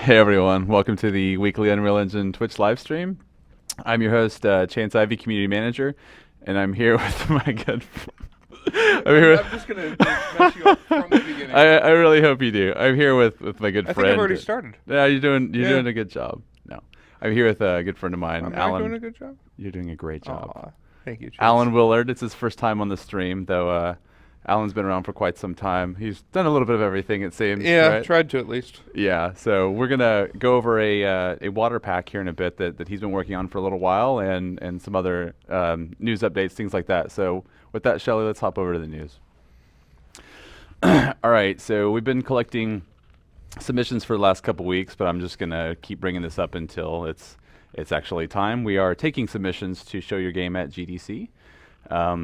Hey everyone, welcome to the weekly Unreal Engine Twitch live stream. I'm your host, Chance Ivey, Community Manager, and I'm here with my good I'm just going to mess you up from the beginning. I really hope you do. I'm here with my good friend. I think I've already started. Yeah, you're doing a good job. No, I'm here with a good friend of mine, Am Alan. I doing a good job? You're doing a great job. Aw, thank you, Chance. Alan Willard. It's his first time on the stream, though. Alan's been around for quite some time. He's done a little bit of everything, it seems. Yeah, right? tried to at least. Yeah, so we're gonna go over a water pack here in a bit that he's been working on for a little while, and some other news updates, things like that. So with that, Shelley, let's hop over to the news. All right, so we've been collecting submissions for the last couple weeks, but I'm just gonna keep bringing this up until it's actually time. We are taking submissions to show your game at GDC.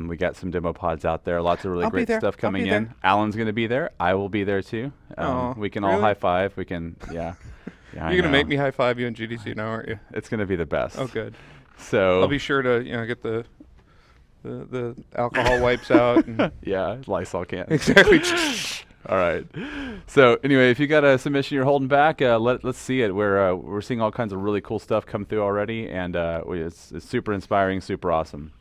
We got some demo pods out there. Lots of really great stuff coming in. There. Alan's going to be there. I will be there too. We can all high five. We can, yeah. You're going to make me high five you in GDC now, aren't you? It's going to be the best. Oh, good. So I'll be sure to get the alcohol wipes out. And yeah, Lysol can. Exactly. All right. So anyway, if you got a submission you're holding back, let's see it. We're seeing all kinds of really cool stuff come through already, and it's super inspiring, super awesome.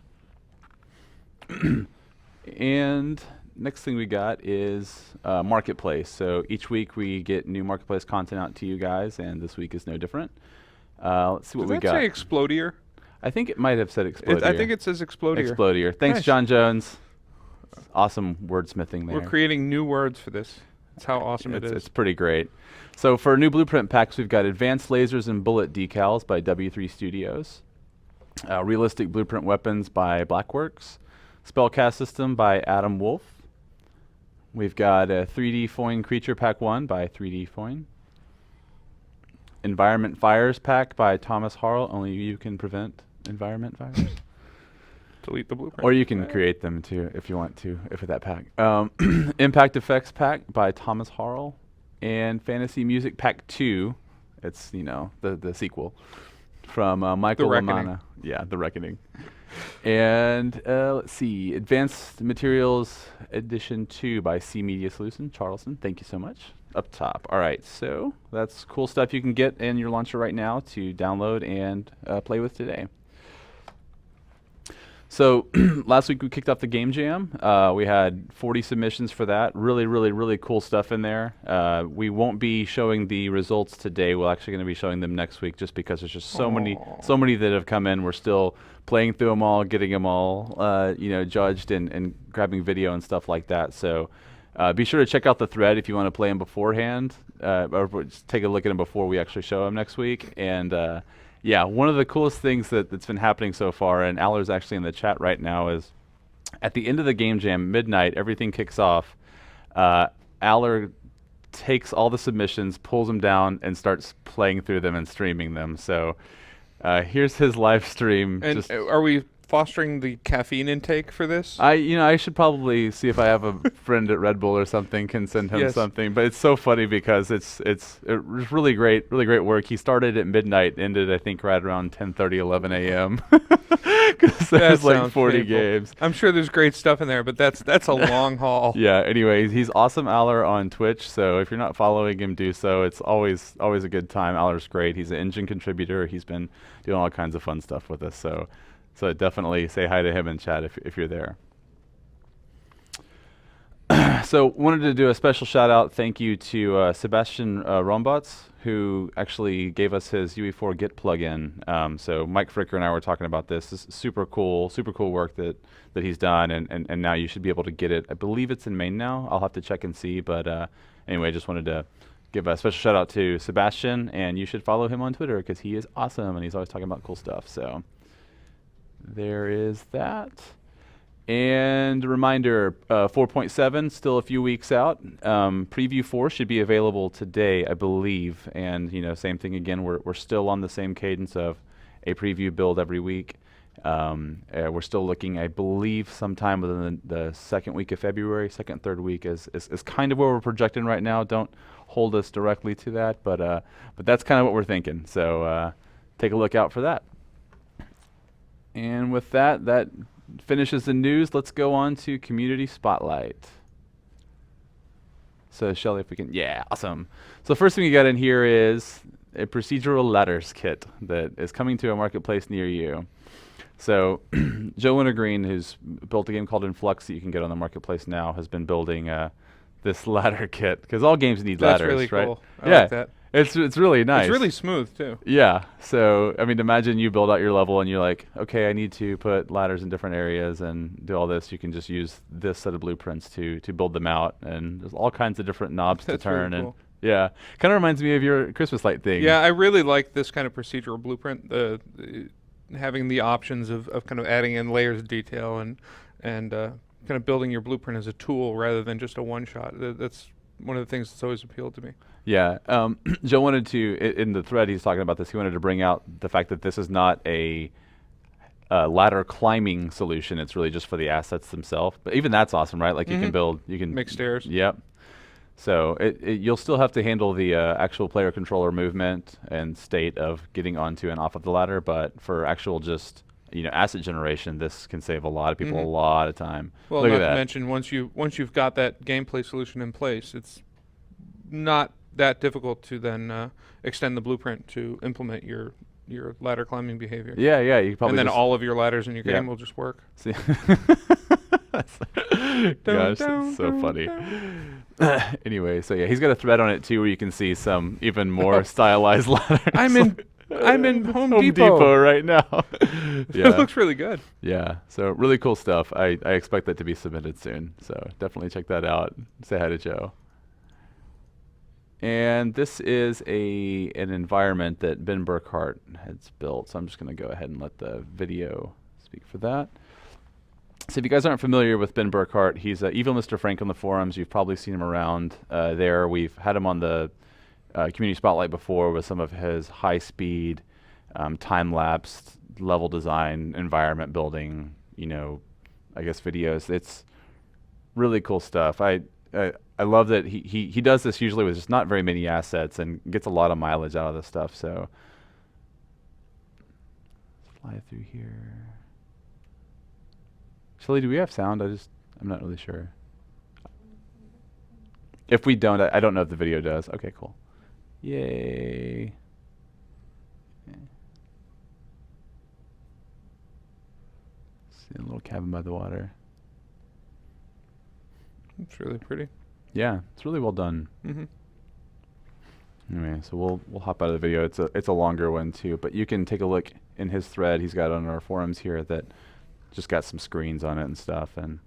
And next thing we got is Marketplace. So each week we get new Marketplace content out to you guys, and this week is no different. Let's see what we got. Does that say Explodier? I think it might have said Explodier. I think it says Explodier. Explodier. Thanks, Nice. John Jones. Awesome wordsmithing there. We're creating new words for this. That's how awesome it is. It's pretty great. So for new blueprint packs, we've got Advanced Lasers and Bullet Decals by W3 Studios. Realistic Blueprint Weapons by Blackworks. Spellcast System by Adam Wolf. We've got a 3D Foin Creature Pack 1 by 3D Foin. Environment Fires Pack by Thomas Harrell. Only you can prevent environment fires. Delete the blueprint. Or you can create them too if you want to, if that pack. Impact Effects Pack by Thomas Harrell. And Fantasy Music Pack 2. It's, the sequel. From Michael Lamana. Yeah, The Reckoning. And let's see, Advanced Materials Edition 2 by C Media Solution, Charleston. Thank you so much. Up top. All right, so that's cool stuff you can get in your launcher right now to download and play with today. So last week we kicked off the Game Jam. We had 40 submissions for that. Really, really, really cool stuff in there. We won't be showing the results today. We're actually going to be showing them next week, just because there's just so many that have come in. We're still playing through them all, getting them all, judged and grabbing video and stuff like that. So be sure to check out the thread if you want to play them beforehand, or just take a look at them before we actually show them next week. And yeah, one of the coolest things that's been happening so far, and Aller's actually in the chat right now, is at the end of the Game Jam, midnight, everything kicks off. Aller takes all the submissions, pulls them down, and starts playing through them and streaming them. So here's his live stream. And are we fostering the caffeine intake for this? I should probably see if I have a friend at Red Bull or something, can send him something. But it's so funny because it's really great work. He started at midnight, ended I think right around 10:30, 11 a.m. because there's like 40 games. I'm sure there's great stuff in there, but that's a long haul. Yeah. Anyways, he's Awesome Aller on Twitch. So if you're not following him, do so. It's always a good time. Aller's great. He's an engine contributor. He's been doing all kinds of fun stuff with us. So definitely say hi to him in chat if you're there. So wanted to do a special shout out, thank you to Sebastian Rombots, who actually gave us his UE4 Git plugin. So Mike Fricker and I were talking about this. This is super cool work that he's done, and now you should be able to get it. I believe it's in main now. I'll have to check and see, but anyway, just wanted to give a special shout out to Sebastian, and you should follow him on Twitter because he is awesome and he's always talking about cool stuff. So there is that. And a reminder, 4.7, still a few weeks out. Preview 4 should be available today, I believe. And, same thing again, we're still on the same cadence of a preview build every week. We're still looking, I believe, sometime within the second week of February, second, third week is kind of where we're projecting right now. Don't hold us directly to that, but that's kind of what we're thinking. So take a look out for that. And with that finishes the news. Let's go on to Community Spotlight. So Shelly, if we can, yeah, awesome. So the first thing you got in here is a procedural ladders kit that is coming to a marketplace near you. So Joe Wintergreen, who's built a game called Influx that you can get on the marketplace now, has been building this ladder kit because all games need That's ladders, really right? cool. I Yeah, like that. it's really nice. It's really smooth too. Yeah. So I mean, imagine you build out your level and you're like, okay, I need to put ladders in different areas and do all this. You can just use this set of blueprints to build them out, and there's all kinds of different knobs to That's really turn. And cool. yeah, kind of reminds me of your Christmas light thing. Yeah, I really like this kind of procedural blueprint. Having the options of kind of adding in layers of detail and kind of building your blueprint as a tool rather than just a one shot. That's one of the things that's always appealed to me. Yeah. Joe wanted to, in the thread he's talking about this, he wanted to bring out the fact that this is not a ladder climbing solution. It's really just for the assets themselves. But even that's awesome, right? Like you can build, you can make stairs. Yep. So you'll still have to handle the actual player controller movement and state of getting onto and off of the ladder, but for actual just asset generation, this can save a lot of people a lot of time. Well, Look not at that. to mention once you've got that gameplay solution in place, it's not that difficult to then extend the blueprint to implement your ladder climbing behavior. Yeah, yeah. You probably And then just all of your ladders in your Yeah. game will just work. see. Gosh, that's so funny. Anyway, so yeah, he's got a thread on it too, where you can see some even more stylized ladders. I'm in Home Home Depot right now. It Yeah, looks really good. yeah. So really cool stuff. I expect that to be submitted soon. So definitely check that out. Say hi to Joe. And this is an environment that Ben Burkhart has built. So I'm just going to go ahead and let the video speak for that. So if you guys aren't familiar with Ben Burkhart, he's Evil Mr. Frank on the forums. You've probably seen him around there. We've had him on the Community Spotlight before with some of his high-speed, time-lapse, level design, environment building, I guess videos. It's really cool stuff. I love that he does this usually with just not very many assets and gets a lot of mileage out of this stuff. So fly through here. Shelly, do we have sound? I'm not really sure. If we don't, I don't know if the video does. Okay, cool. Yay. See a little cabin by the water. It's really pretty. Yeah, it's really well done. Mm-hmm. Anyway, so we'll hop out of the video. It's a longer one too, but you can take a look in his thread he's got on our forums here that just got some screens on it and stuff. And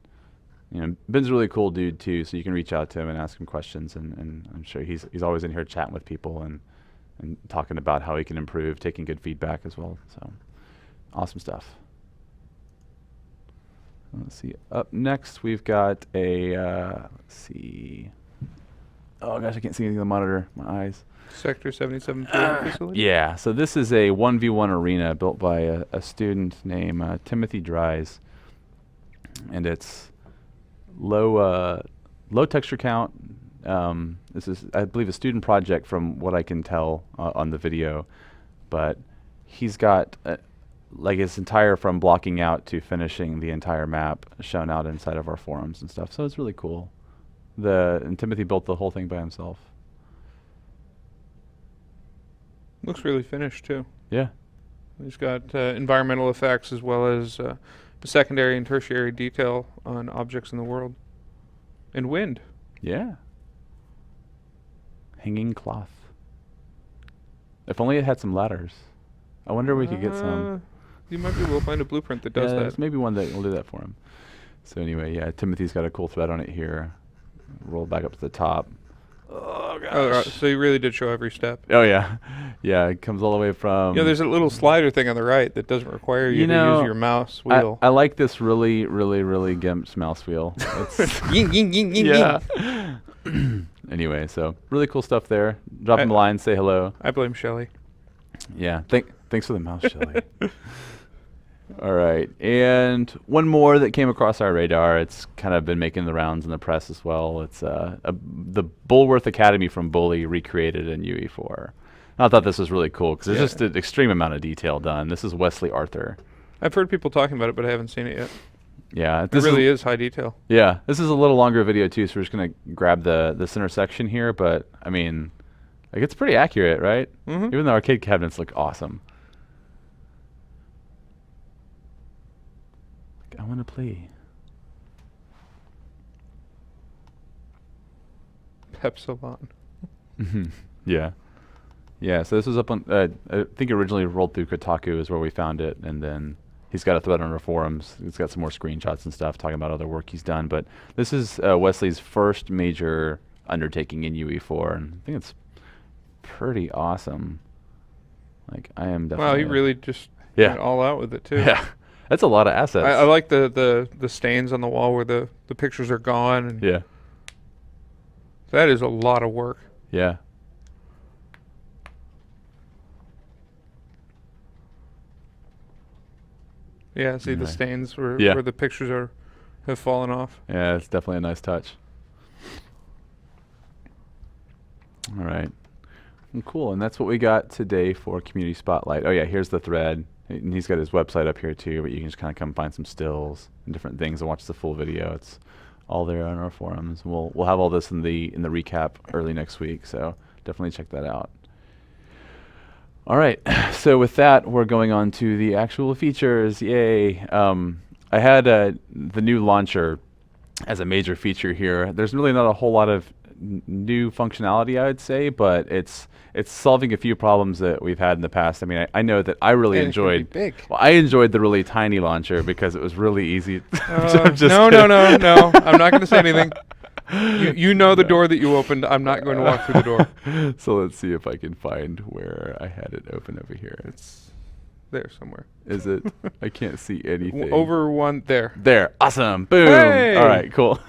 Ben's a really cool dude too, so you can reach out to him and ask him questions, and I'm sure he's always in here chatting with people and talking about how he can improve, taking good feedback as well. So awesome stuff. Let's see. Up next, we've got let's see. Oh gosh, I can't see anything on the monitor. My eyes. Sector 77 facility? Yeah, so this is a 1v1 arena built by a student named Timothy Dries, and it's low texture count. This is, I believe, a student project from what I can tell on the video, but he's got like his entire from blocking out to finishing the entire map shown out inside of our forums and stuff. So it's really cool. And Timothy built the whole thing by himself. Looks really finished too. Yeah. He's got environmental effects as well as secondary and tertiary detail on objects in the world. And wind. Yeah. Hanging cloth. If only it had some ladders. I wonder if we could get some. You might be able to find a blueprint that does Yeah, that. there's maybe one that will do that for him. So anyway, yeah, Timothy's got a cool thread on it here. Roll back up to the top. Oh gosh. Oh, right. So you really did show every step. Oh yeah. Yeah, it comes all the way from There's a little slider thing on the right that doesn't require you to use your mouse wheel. I like this really, really, really gimped mouse wheel. It's Ying, ying, ying, ying, yeah. ying. Anyway, so really cool stuff there. Drop him a line, say hello. I blame Shelly. Yeah. Thanks for the mouse, Shelly. All right. And one more that came across our radar. It's kind of been making the rounds in the press as well. It's the Bulworth Academy from Bully recreated in UE4. I thought this was really cool because there's just an extreme amount of detail done. This is Wesley Arthur. I've heard people talking about it, but I haven't seen it yet. Yeah, It really is high detail. Yeah, this is a little longer video too, so we're just gonna grab the center section here. But I mean, like it's pretty accurate, right? Mm-hmm. Even the arcade cabinets look awesome. Like, I want to play. Epsilon. Yeah, yeah. So this was up on. I think originally rolled through Kotaku is where we found it, and then he's got a thread on our forums. He's got some more screenshots and stuff talking about other work he's done. But this is Wesley's first major undertaking in UE4, and I think it's pretty awesome. Like I am definitely. Wow, he really just Yeah. went all out with it too. Yeah, that's a lot of assets. I like the stains on the wall where the pictures are gone. And Yeah, that is a lot of work. yeah. Yeah, see the Right. stains where Yeah. the pictures have fallen off. Yeah, it's definitely a nice touch. All right. Well, cool. And that's what we got today for Community Spotlight. Oh, yeah, here's the thread. And he's got his website up here, too, but you can just kind of come find some stills and different things and watch the full video. It's all there on our forums. We'll have all this in the recap early next week, so definitely check that out. All right, so with that, we're going on to the actual features. Yay! I had the new launcher as a major feature here. There's really not a whole lot of new functionality, I would say, but it's solving a few problems that we've had in the past. I mean, I know that I really And it can be enjoyed. big. Well, I enjoyed the really tiny launcher because it was really easy. No, no. I'm not going to say anything. You know the door that you opened. I'm not going to walk through the door. So let's see if I can find where I had it open over here. It's there somewhere. Is it? I can't see anything. Over one there. There. Awesome. Boom. Hey! All right, cool.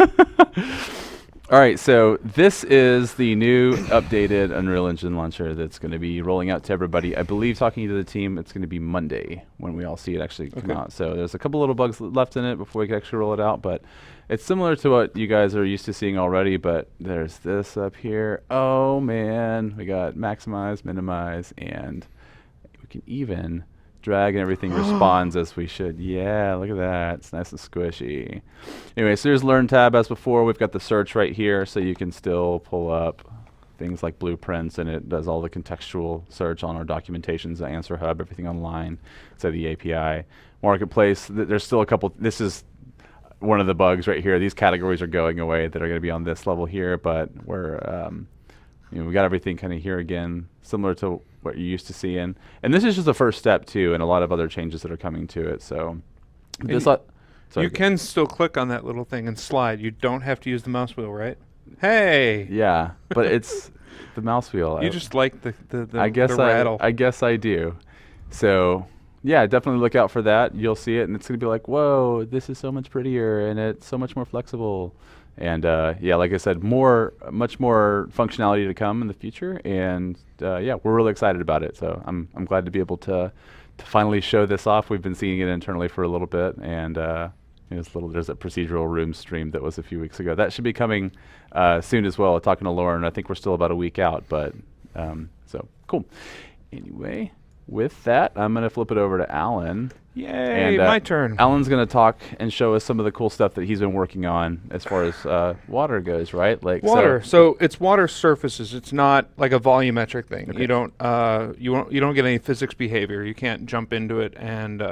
All right, so this is the new updated Unreal Engine launcher that's going to be rolling out to everybody. I believe, talking to the team, it's going to be Monday when we all see it actually come out. So there's a couple little bugs left in it before we can actually roll it out, but it's similar to what you guys are used to seeing already, but there's this up here. Oh, man. We got maximize, minimize, and we can even drag and everything responds as we should. Yeah, look at that. It's nice and squishy. Anyway, so there's Learn tab as before. We've got the search right here, so you can still pull up things like blueprints, and it does all the contextual search on our documentations, the Answer Hub, everything online, so the API. Marketplace, there's still a couple. This is one of the bugs right here. These categories are going away that are going to be on this level here, but we're we got everything kind of here again, similar to what you're used to seeing. And this is just the first step, too, and a lot of other changes that are coming to it. So this you can still click on that little thing and slide. You don't have to use the mouse wheel, right? Hey! Yeah, but it's the mouse wheel. You just like the the rattle. I guess I do. So, yeah, definitely look out for that. You'll see it, and it's going to be like, whoa, this is so much prettier, and it's so much more flexible. And yeah, like I said, much more functionality to come in the future, and yeah, we're really excited about it. So I'm glad to be able to finally show this off. We've been seeing it internally for a little bit, and there's a procedural room stream that was a few weeks ago. That should be coming soon as well. Talking to Lauren, I think we're still about a week out, but so cool. Anyway, with that, I'm gonna flip it over to Alan. Yay, and, my turn. Alan's going to talk and show us some of the cool stuff that he's been working on as far as water goes, right? Like water. So it's water surfaces. It's not like a volumetric thing. Okay. You don't get any physics behavior. You can't jump into it and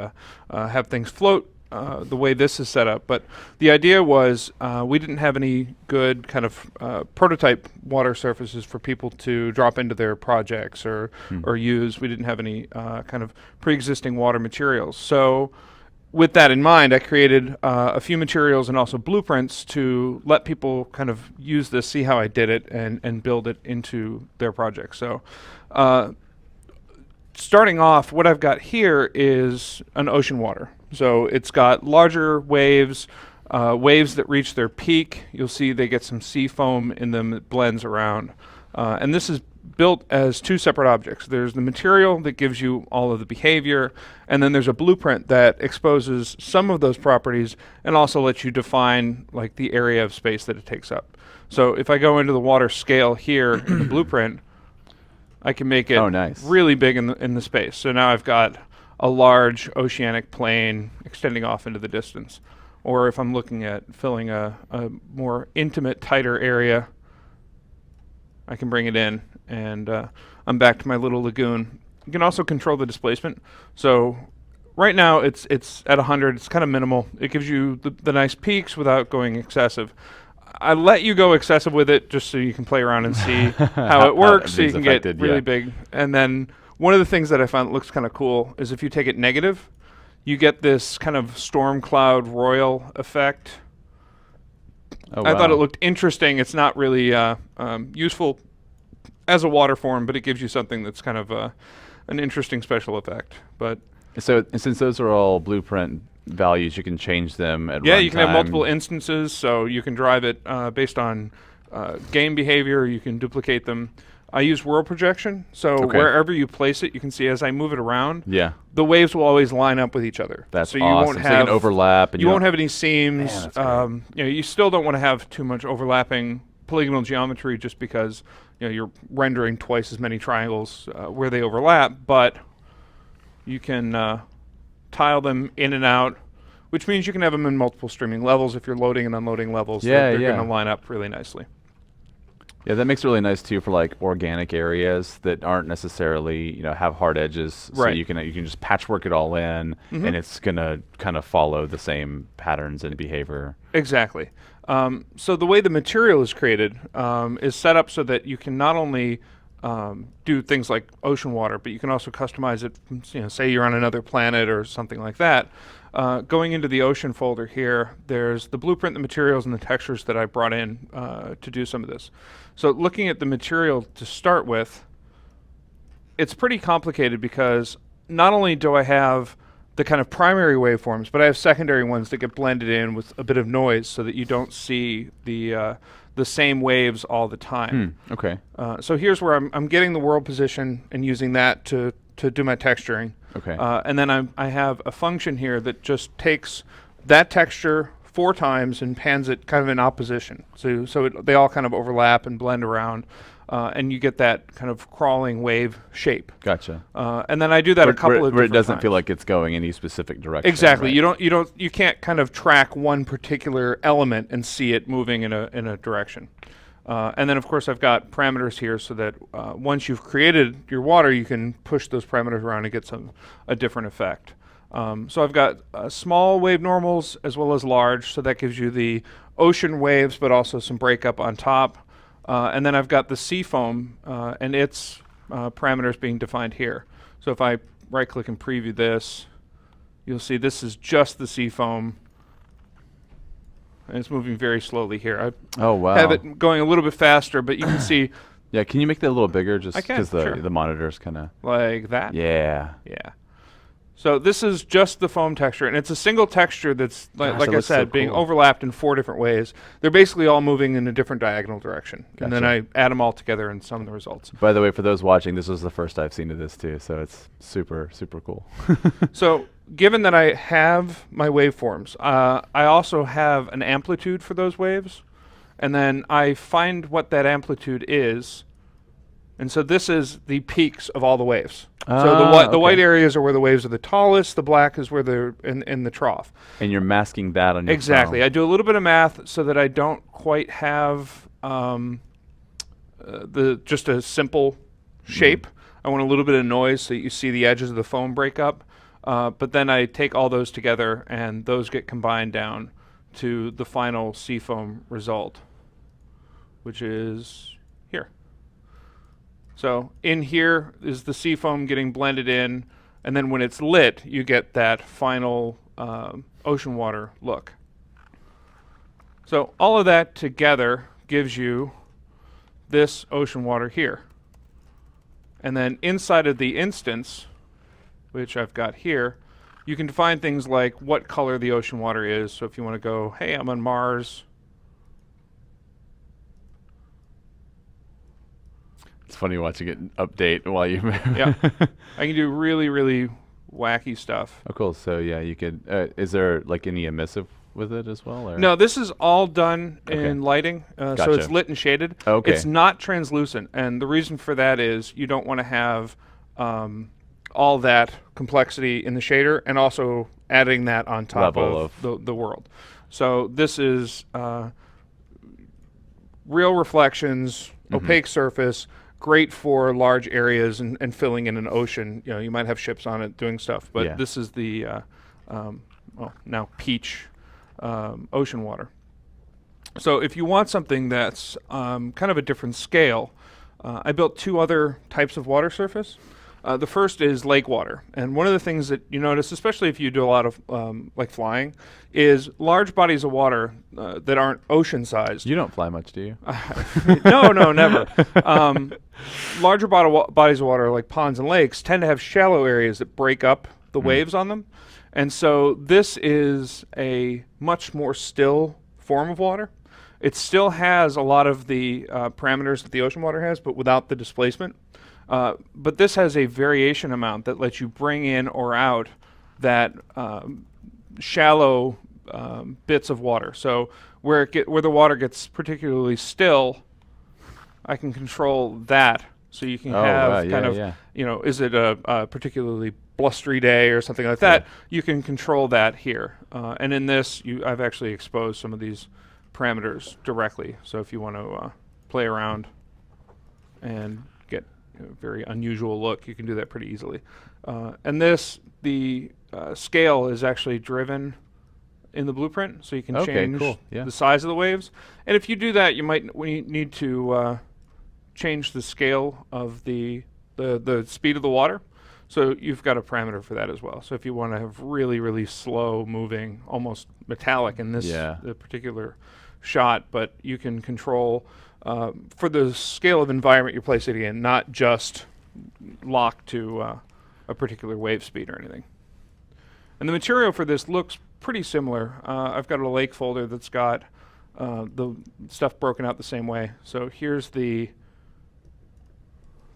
have things float the way this is set up. But the idea was we didn't have any good kind of prototype water surfaces for people to drop into their projects or use. We didn't have any kind of pre-existing water materials. So with that in mind, I created a few materials and also blueprints to let people kind of use this, see how I did it, and build it into their project. So starting off, what I've got here is an ocean water. So it's got larger waves, waves that reach their peak. You'll see they get some sea foam in them that blends around. And this is built as two separate objects. There's the material that gives you all of the behavior, and then there's a blueprint that exposes some of those properties and also lets you define like the area of space that it takes up. So if I go into the water scale here in the blueprint, I can make it really big in the space. So now I've got a large oceanic plain extending off into the distance. or if I'm looking at filling a more intimate, tighter area, I can bring it in, and I'm back to my little lagoon. You can also control the displacement. So right now it's at 100. It's kind of minimal. It gives you the nice peaks without going excessive. I let you go excessive with it just so you can play around and see how it works, so you can get really big. And then one of the things that I found that looks kind of cool is if you take it negative, you get this kind of storm cloud royal effect. Oh, I wow. thought it looked interesting. It's not really useful as a water form, but it gives you something that's kind of an interesting special effect. But So since those are all blueprint values, you can change them at yeah, you can have runtime. multiple instances, so you can drive it based on game behavior. You can duplicate them. I use world projection, so wherever you place it, you can see as I move it around, Yeah, the waves will always line up with each other. that's so you awesome. won't So have you can overlap, and you won't have any seams. Man, that's great. You know, you still don't want to have too much overlapping polygonal geometry, just because you're rendering twice as many triangles where they overlap. But you can tile them in and out, which means you can have them in multiple streaming levels. If you're loading and unloading levels, they're going to line up really nicely. Yeah, that makes it really nice too for like organic areas that aren't necessarily have hard edges. So Right. you can just patchwork it all in, and it's gonna kind of follow the same patterns and behavior. Exactly. So the way the material is created is set up so that you can not only do things like ocean water, but you can also customize it. Say you're on another planet or something like that. Going into the ocean folder here, there's the blueprint, the materials, and the textures that I brought in to do some of this. So looking at the material to start with, it's pretty complicated because not only do I have the kind of primary waveforms, but I have secondary ones that get blended in with a bit of noise so that you don't see the same waves all the time. Okay. So here's where I'm getting the world position and using that to do my texturing. Okay. And then I have a function here that just takes that texture 4 times and pans it kind of in opposition. So they all kind of overlap and blend around, and you get that kind of crawling wave shape. Gotcha. And then I do that a couple of where it different doesn't times. feel like it's going any specific direction. Exactly. Right? You can't kind of track one particular element and see it moving in a direction. And then of course I've got parameters here so that once you've created your water, you can push those parameters around and get a different effect. So I've got small wave normals as well as large, so that gives you the ocean waves, but also some breakup on top. And then I've got the sea foam and its parameters being defined here. So if I right click and preview this, you'll see this is just the sea foam. And it's moving very slowly here. Oh wow. I have it going a little bit faster, but you can see Yeah. Can you make that a little bigger, just I can, because sure. the monitor's kind of. like that. Yeah. Yeah. So this is just the foam texture, and it's a single texture that's, Gosh, like that I looks so said, being cool. overlapped in 4 different ways. They're basically all moving in a different diagonal direction. And then I Gotcha. add them all together and sum the results. By the way, for those watching, this was the first I've seen of this too, so it's super cool. So given that I have my waveforms, I also have an amplitude for those waves. And then I find what that amplitude is. And so this is the peaks of all the waves. So the white areas are where the waves are the tallest. The black is where they're in the trough. And you're masking that on your Exactly. phone. I do a little bit of math so that I don't quite have just a simple shape. I want a little bit of noise so that you see the edges of the foam break up. But then I take all those together, and those get combined down to the final sea foam result, which is here. So in here is the sea foam getting blended in, and then when it's lit, you get that final ocean water look. So all of that together gives you this ocean water here. And then inside of the instance, which I've got here, you can define things like what color the ocean water is. So if you want to go, hey, I'm on Mars. It's funny watching it update while you move. Yeah. I can do really, really wacky stuff. Oh, cool. So yeah, you could. Is there like any emissive with it as well? Or? No, this is all done Okay. in lighting, so Gotcha. it's lit and shaded. Okay. It's not translucent, and the reason for that is you don't want to have all that complexity in the shader and also adding that on top Level of the world. So this is real reflections, opaque surface, great for large areas and filling in an ocean. You know, you might have ships on it doing stuff, but this is the now peach ocean water. So if you want something that's kind of a different scale, I built 2 other types of water surface. The first is lake water, and one of the things that you notice, especially if you do a lot of like flying, is large bodies of water that aren't ocean-sized. You don't fly much, do you? No, never. Larger bodies of water, like ponds and lakes, tend to have shallow areas that break up the waves on them, and so this is a much more still form of water. It still has a lot of the parameters that the ocean water has, but without the displacement. But this has a variation amount that lets you bring in or out that shallow bits of water. So where the water gets particularly still, I can control that. So you can have you know, is it a particularly blustery day or something like that? You can control that here. And in this, I've actually exposed some of these parameters directly. So if you want to play around and get a very unusual look, you can do that pretty easily. And the scale is actually driven in the blueprint, so you can change the size of the waves. And if you do that, you might need to change the scale of the speed of the water. So you've got a parameter for that as well. So if you want to have really, really slow moving, almost metallic in this the particular shot, but you can control for the scale of environment you're placing it in, not just locked to a particular wave speed or anything. And the material for this looks pretty similar. I've got a lake folder that's got the stuff broken out the same way. So here's the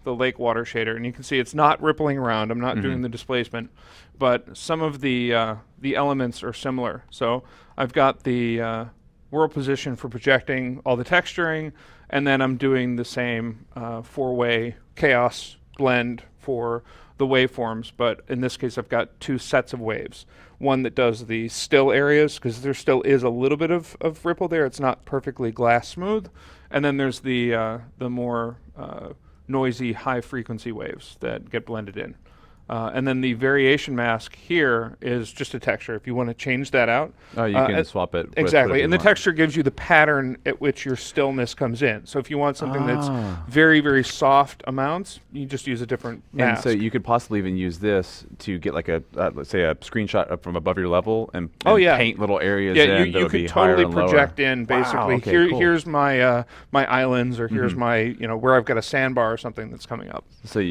lake water shader, and you can see it's not rippling around. I'm not doing the displacement, but some of the elements are similar. So I've got the world position for projecting all the texturing, and then I'm doing the same 4-way chaos blend for the waveforms, but in this case I've got 2 sets of waves. One that does the still areas, because there still is a little bit of ripple there. It's not perfectly glass smooth. And then there's the more noisy high frequency waves that get blended in. And then the variation mask here is just a texture. If you want to change that out. Oh, you can swap it. Exactly. And the texture gives you the pattern at which your stillness comes in. So if you want something that's very, very soft amounts, you just use a different mask. And so you could possibly even use this to get like a, let's say a screenshot up from above your level and paint little areas in. Yeah, you could totally project in basically. Wow, okay, cool. Here's my my islands, or here's my, where I've got a sandbar or something that's coming up. So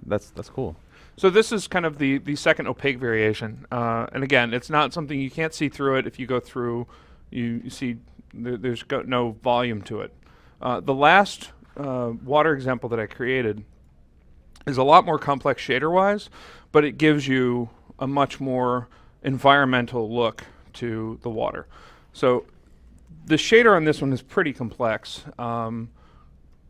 that's cool. So this is kind of the second opaque variation. And again, it's not something you can't see through it. If you go through, you see there's no volume to it. The last water example that I created is a lot more complex shader-wise, but it gives you a much more environmental look to the water. So the shader on this one is pretty complex.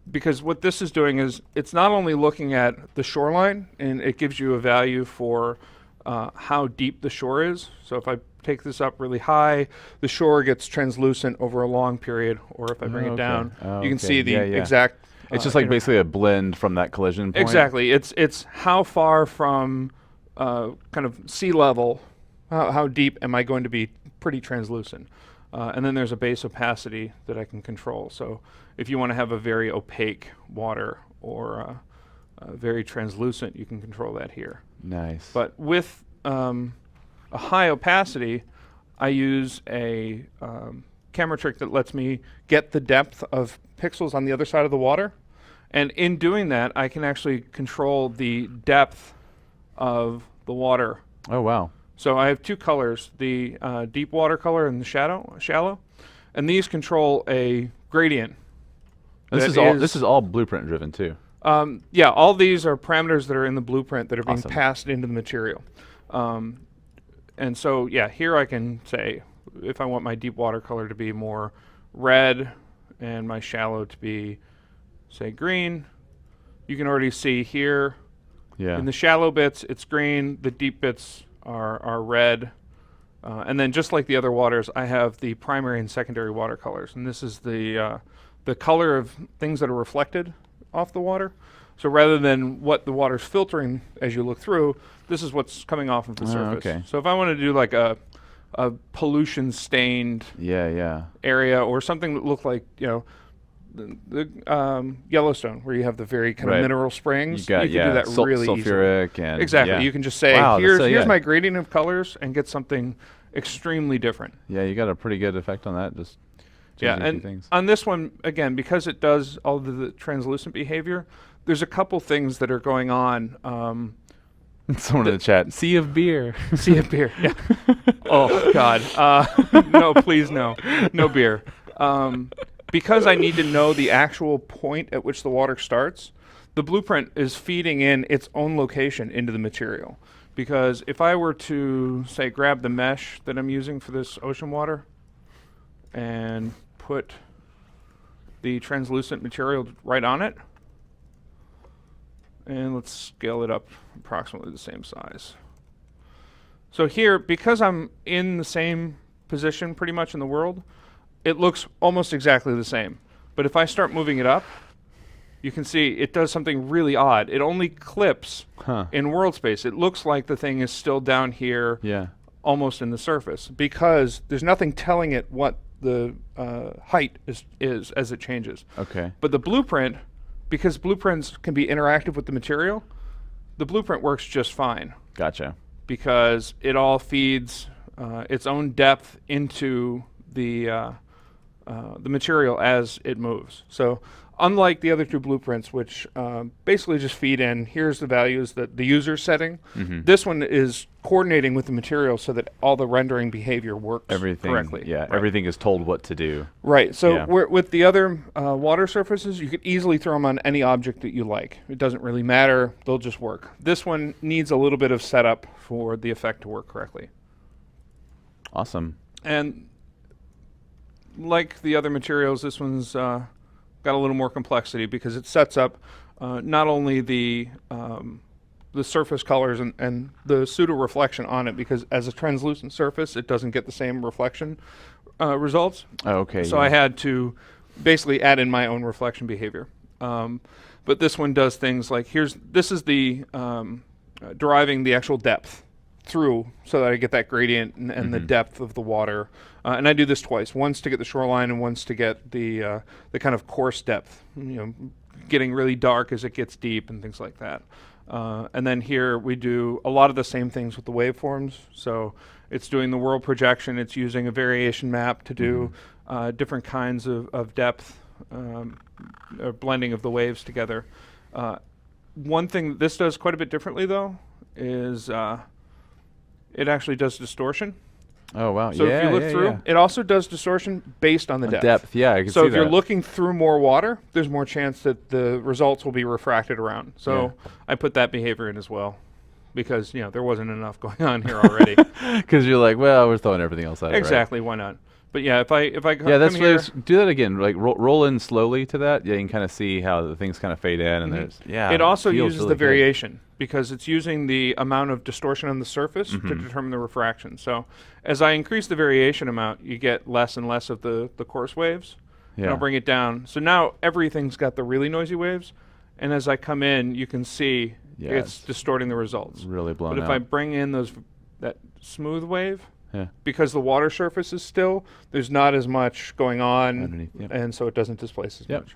Because what this is doing is it's not only looking at the shoreline, and it gives you a value for how deep the shore is. So if I take this up really high, the shore gets translucent over a long period, or if I bring it down, you can see the exact... It's just like basically a blend from that collision point? Exactly. It's how far from kind of sea level, how deep am I going to be pretty translucent. And then there's a base opacity that I can control. So if you want to have a very opaque water or very translucent, you can control that here. Nice. But with a high opacity, I use a camera trick that lets me get the depth of pixels on the other side of the water. And in doing that, I can actually control the depth of the water. Oh, wow. So I have 2 colors, the deep water color and the shallow, and these control a gradient. This is all blueprint driven too. Yeah, all these are parameters that are in the blueprint that are being passed into the material. And so here I can say if I want my deep water color to be more red and my shallow to be, say, green. You can already see here Yeah. In the shallow bits, it's green. The deep bits are red. And then just like the other waters, I have the primary and secondary watercolors. And this is the color of things that are reflected off the water. So rather than what the water's filtering as you look through, this is what's coming off of the surface. Okay. So if I want to do like a pollution stained area or something that looked like, the Yellowstone, where you have the very kind of mineral springs, you can do that really sulfuric easily. And exactly. You can just say, wow, here's my gradient of colors, and get something extremely different. Yeah, you got a pretty good effect on that. Just changing a few things. On this one, again, because it does all the translucent behavior, there's a couple things that are going on. Someone in the chat, sea of beer. Sea of beer, yeah. Oh, God. No, please, no. No beer. Because I need to know the actual point at which the water starts, the blueprint is feeding in its own location into the material. Because if I were to, say, grab the mesh that I'm using for this ocean water and put the translucent material right on it, and let's scale it up approximately the same size. So here, because I'm in the same position pretty much in the world, it looks almost exactly the same. But if I start moving it up, you can see it does something really odd. It only clips in world space. It looks like the thing is still down here, almost in the surface, because there's nothing telling it what the height is as it changes. Okay. But the blueprint, because blueprints can be interactive with the material, the blueprint works just fine. Gotcha. Because it all feeds its own depth into the material as it moves. So unlike the other two blueprints, which basically just feed in, here's the values that the user's setting, this one is coordinating with the material so that all the rendering behavior works correctly. Yeah, everything is told what to do. Right. So with the other water surfaces, you could easily throw them on any object that you like. It doesn't really matter. They'll just work. This one needs a little bit of setup for the effect to work correctly. Awesome. And like the other materials, this one's got a little more complexity because it sets up not only the surface colors and the pseudo reflection on it, because as a translucent surface, it doesn't get the same reflection results. Oh, okay. So I had to basically add in my own reflection behavior. But this one does things like this is the deriving the actual depth through so that I get that gradient and the depth of the water. And I do this twice, once to get the shoreline and once to get the kind of coarse depth, getting really dark as it gets deep and things like that. And then here we do a lot of the same things with the waveforms. So it's doing the world projection. It's using a variation map to do different kinds of depth, or blending of the waves together. One thing that this does quite a bit differently, though, is it actually does distortion. Oh, wow. So if you look through, it also does distortion based on the depth. Yeah, I can see that. So if you're looking through more water, there's more chance that the results will be refracted around. So I put that behavior in as well because, there wasn't enough going on here already. Because you're like, well, we're throwing everything else out. Exactly, why not? But yeah, if I come that's here, do that again. Like roll in slowly to that. Yeah, you can kind of see how the things kind of fade in, and there's it also uses the variation because it's using the amount of distortion on the surface to determine the refraction. So as I increase the variation amount, you get less and less of the coarse waves. Yeah. And I'll bring it down. So now everything's got the really noisy waves, and as I come in, you can see it's distorting the results. Really blown out. But if I bring in that smooth wave. Because the water surface is still, there's not as much going on, underneath, and so it doesn't displace as much.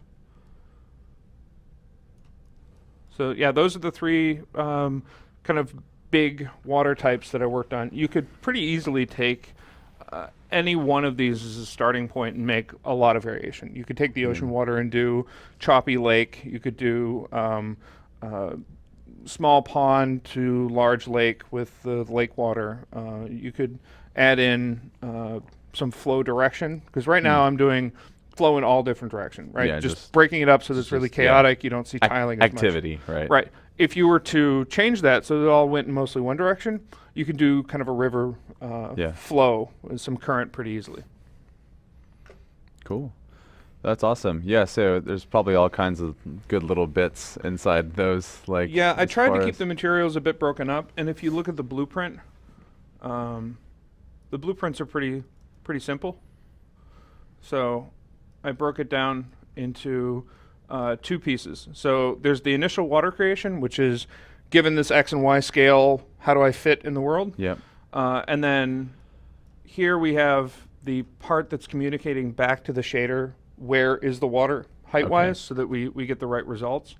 So those are the three kind of big water types that I worked on. You could pretty easily take any one of these as a starting point and make a lot of variation. You could take the ocean water and do choppy lake. You could do small pond to large lake with the lake water. You could add in some flow direction, because right now I'm doing flow in all different directions, right? Just breaking it up so that it's really chaotic. You don't see tiling as much. Activity, right? Right. If you were to change that so that it all went in mostly one direction, you can do kind of a river flow with some current pretty easily. Cool. That's awesome. Yeah, so there's probably all kinds of good little bits inside those. Like, Yeah, I as tried to far keep as- the materials a bit broken up, and if you look at um, the blueprints are pretty simple. So I broke it down into two pieces. So there's the initial water creation, which is given this X and Y scale, how do I fit in the world? Yep. And then here we have the part that's communicating back to the shader where is the water height-wise, so that we get the right results.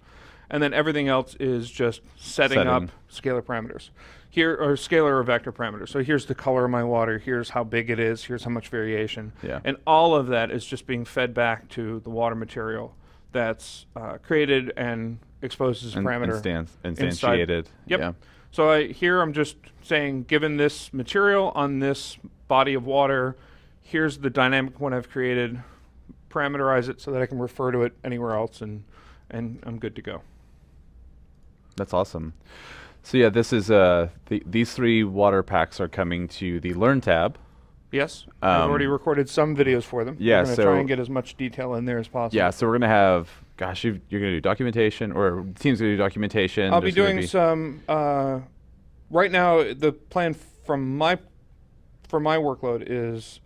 And then everything else is just setting up scalar parameters. Here are scalar or vector parameters. So here's the color of my water, here's how big it is, here's how much variation. Yeah. And all of that is just being fed back to the water material that's created and exposed as a parameter. Instantiated. Yep. Yeah. So here I'm just saying, given this material on this body of water, here's the dynamic one I've created, parameterize it so that I can refer to it anywhere else, and I'm good to go. That's awesome. So yeah, this is these 3 water packs are coming to the Learn tab. Yes, I've already recorded some videos for them. Yeah, I'm going to try and get as much detail in there as possible. Yeah, so we're gonna have, gosh, you're gonna do documentation, or the team's gonna do documentation. I'll be doing some. Right now, the plan from my workload is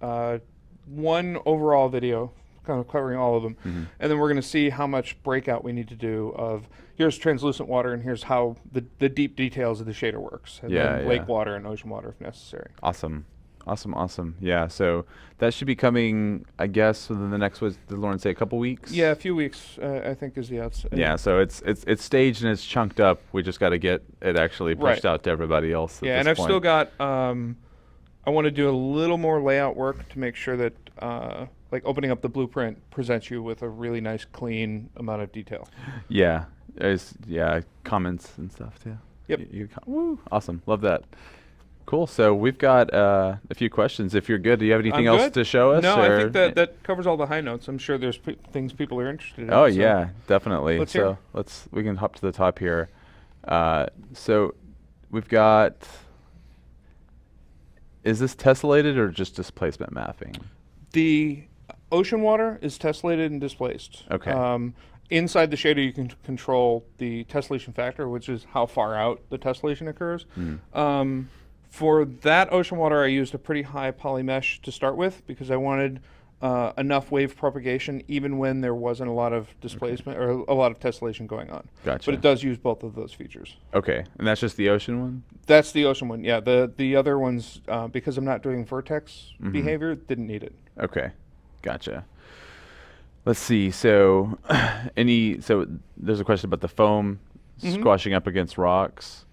one overall video, kind of covering all of them, and then we're going to see how much breakout we need to do of here's translucent water and here's how the deep details of the shader works, and then lake water and ocean water if necessary. Awesome. Awesome. Yeah, so that should be coming, I guess, within the next, did Lauren say a couple weeks? Yeah, a few weeks, I think is the outside. Yeah, so it's staged and it's chunked up. We just got to get it actually pushed out to everybody else. Yeah, and I've still got, I want to do a little more layout work to make sure that, like opening up the blueprint presents you with a really nice, clean amount of detail. Yeah, comments and stuff too. Yep. Woo, awesome, love that. Cool. So we've got a few questions. If you're good, do you have anything else to show us? No, I think that covers all the high notes. I'm sure there's things people are interested in. Oh yeah, definitely. Let's hear. We can hop to the top here. So we've got. Is this tessellated or just displacement mapping? The ocean water is tessellated and displaced. Okay. Inside the shader, you can control the tessellation factor, which is how far out the tessellation occurs. For that ocean water, I used a pretty high poly mesh to start with because I wanted enough wave propagation even when there wasn't a lot of displacement or a lot of tessellation going on. Gotcha. But it does use both of those features. Okay, and that's just the ocean one? That's the ocean one, yeah. The other ones, because I'm not doing vertex behavior, didn't need it. Okay, gotcha. Let's see. So, there's a question about the foam squashing up against rocks.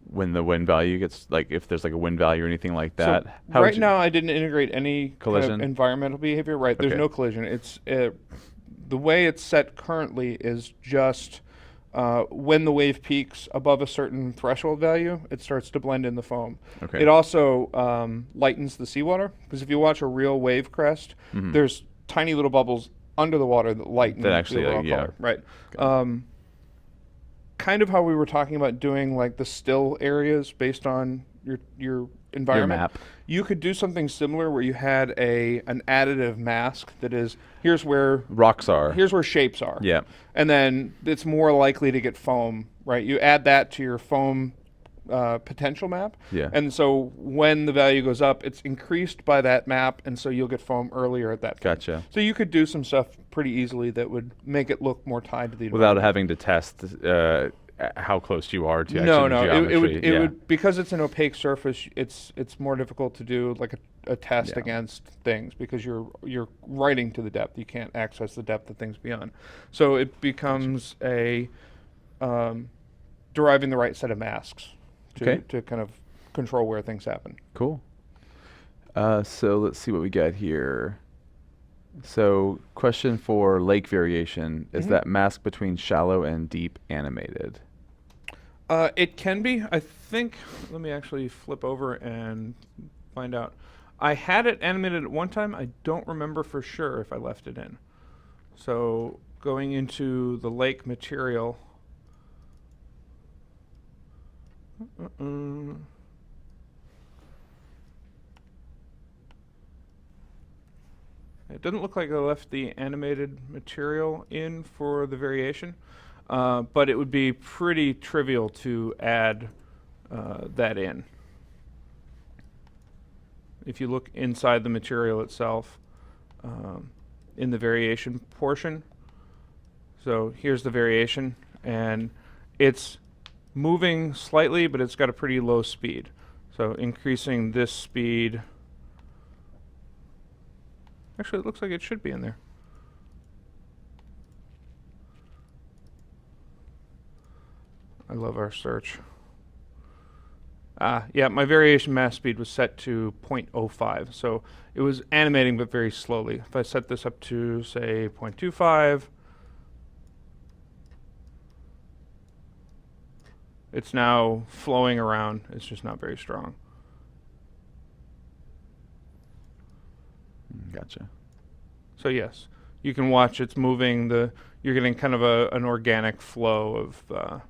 When the wind value gets, like, if there's like a wind value or anything like that. So right now, I didn't integrate any collision kind of environmental behavior. Right, there's no collision. It's the way it's set currently is just when the wave peaks above a certain threshold value, it starts to blend in the foam. Okay. It also lightens the seawater because if you watch a real wave crest, there's tiny little bubbles under the water that lighten the overall color. Right. Kind of how we were talking about doing like the still areas based on your environment. Your map. You could do something similar where you had an additive mask that is here's where rocks are. Here's where shapes are. Yeah. And then it's more likely to get foam, right? You add that to your foam potential map. Yeah. And so when the value goes up, it's increased by that map, and so you'll get foam earlier at that point. Gotcha. So you could do some stuff pretty easily that would make it look more tied to the without having to test how close you are to no, actually geometry. It would because it's an opaque surface. It's more difficult to do like a test against things because you're writing to the depth. You can't access the depth of things beyond. So it becomes a deriving the right set of masks to kind of control where things happen. Cool. So let's see what we got here. So question for lake variation, is that mask between shallow and deep animated? It can be. I think, let me actually flip over and find out. I had it animated at one time. I don't remember for sure if I left it in. So going into the lake material. It doesn't look like I left the animated material in for the variation, but it would be pretty trivial to add that in. If you look inside the material itself, in the variation portion, so here's the variation, and it's moving slightly, but it's got a pretty low speed. So increasing this speed, actually it looks like it should be in there. I love our search. Yeah, my variation mass speed was set to 0.05, so it was animating but very slowly. If I set this up to, say, 0.25, it's now flowing around. It's just not very strong. Gotcha. So yes, you can watch it's moving. You're getting kind of an organic flow of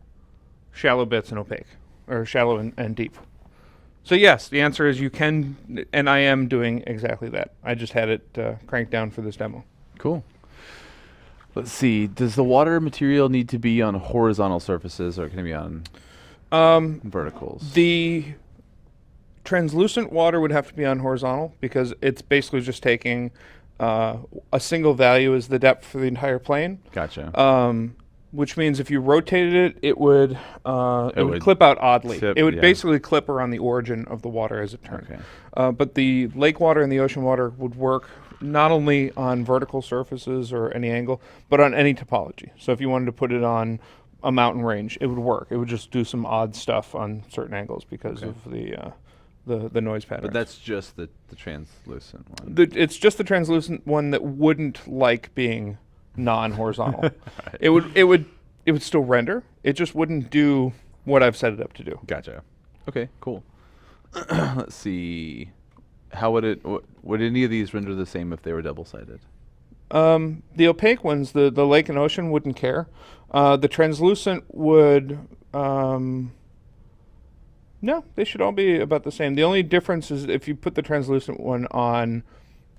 shallow bits and opaque, or shallow and deep. So yes, the answer is you can, and I am doing exactly that. I just had it cranked down for this demo. Cool. Let's see. Does the water material need to be on horizontal surfaces, or can it be on verticals? The translucent water would have to be on horizontal because it's basically just taking a single value as the depth for the entire plane. Gotcha. Which means if you rotated it, it would clip out oddly. Tip, it would yeah. basically clip around the origin of the water as it turned. Okay. But the lake water and the ocean water would work not only on vertical surfaces or any angle, but on any topology. So if you wanted to put it on a mountain range, it would work. It would just do some odd stuff on certain angles because of the noise pattern. But that's just the translucent one. It's just the translucent one that wouldn't like being non-horizontal. Right. It would still render. It just wouldn't do what I've set it up to do. Gotcha. Okay, cool. Let's see. How would any of these render the same if they were double-sided? The opaque ones, the lake and ocean, wouldn't care. The translucent would. No, they should all be about the same. The only difference is if you put the translucent one on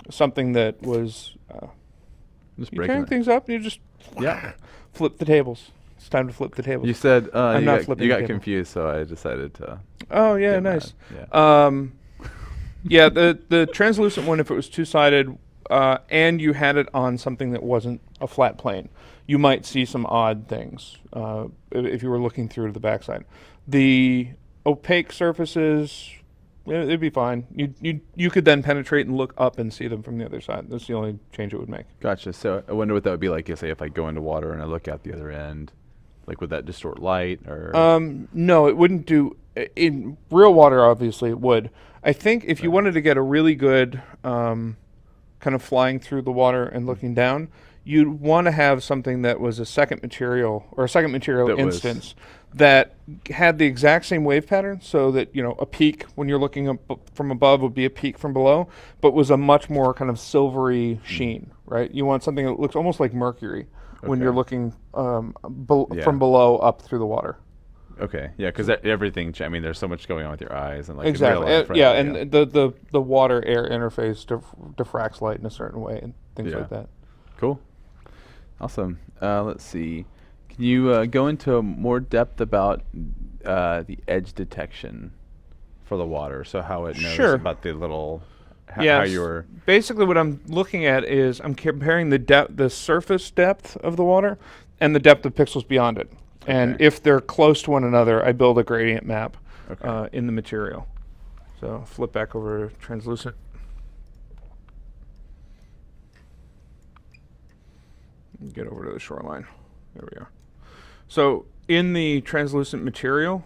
something that was. Just You breaking crank it. things up and you just flip the tables. It's time to flip the tables. You said I'm not flipping you the got table. confused, so I decided to. Oh yeah, get nice. mad. Yeah. Yeah, the translucent one, if it was two-sided and you had it on something that wasn't a flat plane, you might see some odd things if you were looking through to the backside. The opaque surfaces, it'd be fine. You could then penetrate and look up and see them from the other side. That's the only change it would make. Gotcha. So I wonder what that would be like, say, if I go into water and I look out the other end. Like, would that distort light or? No, it wouldn't do. In real water, obviously, it would. I think if you wanted to get a really good kind of flying through the water and looking down, you'd want to have something that was a second material or a second material That was- instance that had the exact same wave pattern, so that a peak when you're looking up from above would be a peak from below, but was a much more kind of silvery sheen, right? You want something that looks almost like mercury when you're looking from below up through the water. Okay, yeah, because everything. I mean, there's so much going on with your eyes and like Exactly. in real life, right? Yeah, and the water air interface diffracts light in a certain way and things Yeah. like that. Cool. Awesome. Let's see. Can you go into more depth about the edge detection for the water? So how it knows Sure. about the little. How Yes. you're. Basically, what I'm looking at is I'm comparing the surface depth of the water and the depth of pixels beyond it. And Okay. if they're close to one another, I build a gradient map Okay. in the material. So flip back over to translucent. Get over to the shoreline. There we are. So in the translucent material,